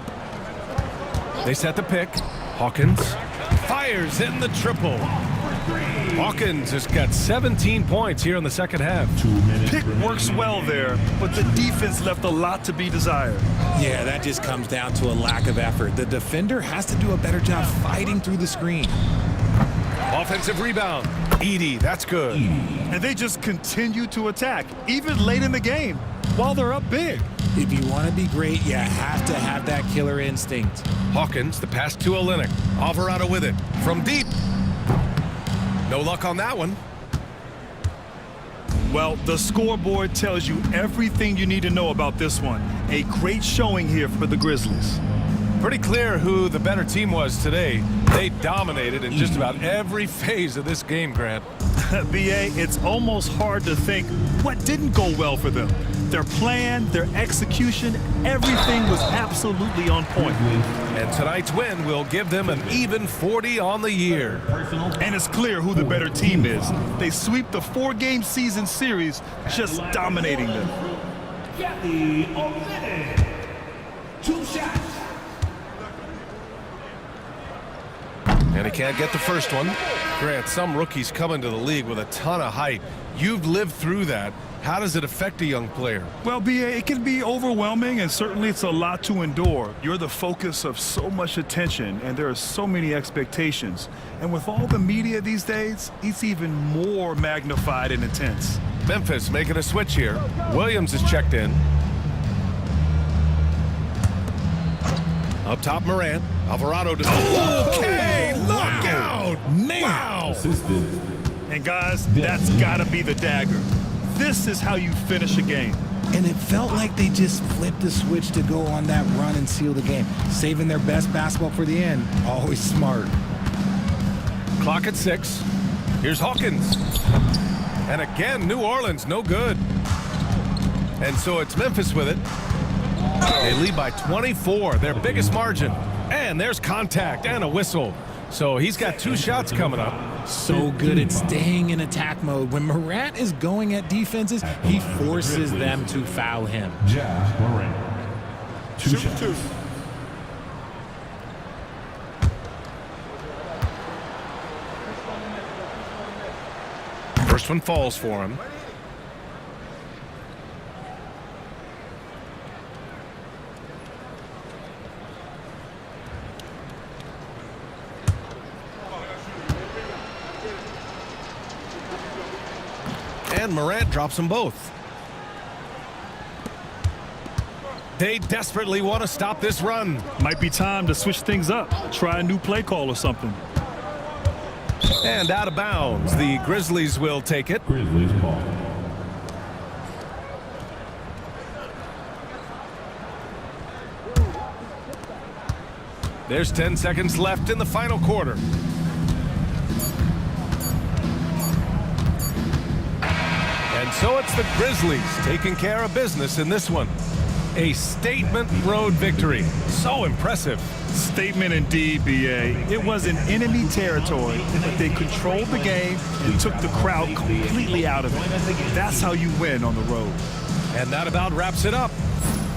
They set the pick. Hawkins fires in the triple. Hawkins has got 17 points here in the second half. Pick works well there, but the defense left a lot to be desired. Yeah, that just comes down to a lack of effort. The defender has to do a better job fighting through the screen. Offensive rebound. Edey, that's good. And they just continue to attack, even late in the game, while they're up big. If you want to be great, you have to have that killer instinct. Hawkins, the pass to Olynyk. Alvarado with it. From deep. No luck on that one. Well, the scoreboard tells you everything you need to know about this one. A great showing here for the Grizzlies. Pretty clear who the better team was today. They dominated in just about every phase of this game, Grant. BA, it's almost hard to think what didn't go well for them. Their plan, their execution, everything was absolutely on point. And tonight's win will give them an even 40 on the year. And it's clear who the better team is. They sweep the 4-game season series, just dominating them. Kelly Olynyk. 2 shots. And he can't get the first one. Grant, some rookies come into the league with a ton of hype. You've lived through that. How does it affect a young player? Well, BA, it can be overwhelming, and certainly it's a lot to endure. You're the focus of so much attention, and there are so many expectations. And with all the media these days, it's even more magnified and intense. Memphis making a switch here. Williams is checked in. Up top, Morant. Alvarado to... Okay, look out! Man! Wow! And guys, that's gotta be the dagger. This is how you finish a game. And it felt like they just flipped the switch to go on that run and seal the game. Saving their best basketball for the end. Always smart. Clock at 6. Here's Hawkins. And again, New Orleans, no good. And so it's Memphis with it. They lead by 24, their biggest margin. And there's contact and a whistle. So he's got 2 shots coming up. So good at staying in attack mode. When Morant is going at defenses, he forces them to foul him. Ja Morant. 2 shots. First one falls for him. And Morant drops them both. They desperately want to stop this run. Might be time to switch things up. Try a new play call or something. And out of bounds. The Grizzlies will take it. Grizzlies ball. There's 10 seconds left in the final quarter. And so it's the Grizzlies taking care of business in this one. A statement road victory. So impressive. Statement indeed, BA. It was in enemy territory, but they controlled the game and took the crowd completely out of it. That's how you win on the road. And that about wraps it up.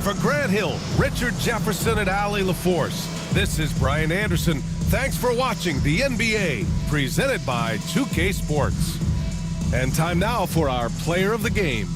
For Grant Hill, Richard Jefferson, and Allie LaForce, this is Brian Anderson. Thanks for watching the NBA, presented by 2K Sports. And time now for our player of the game.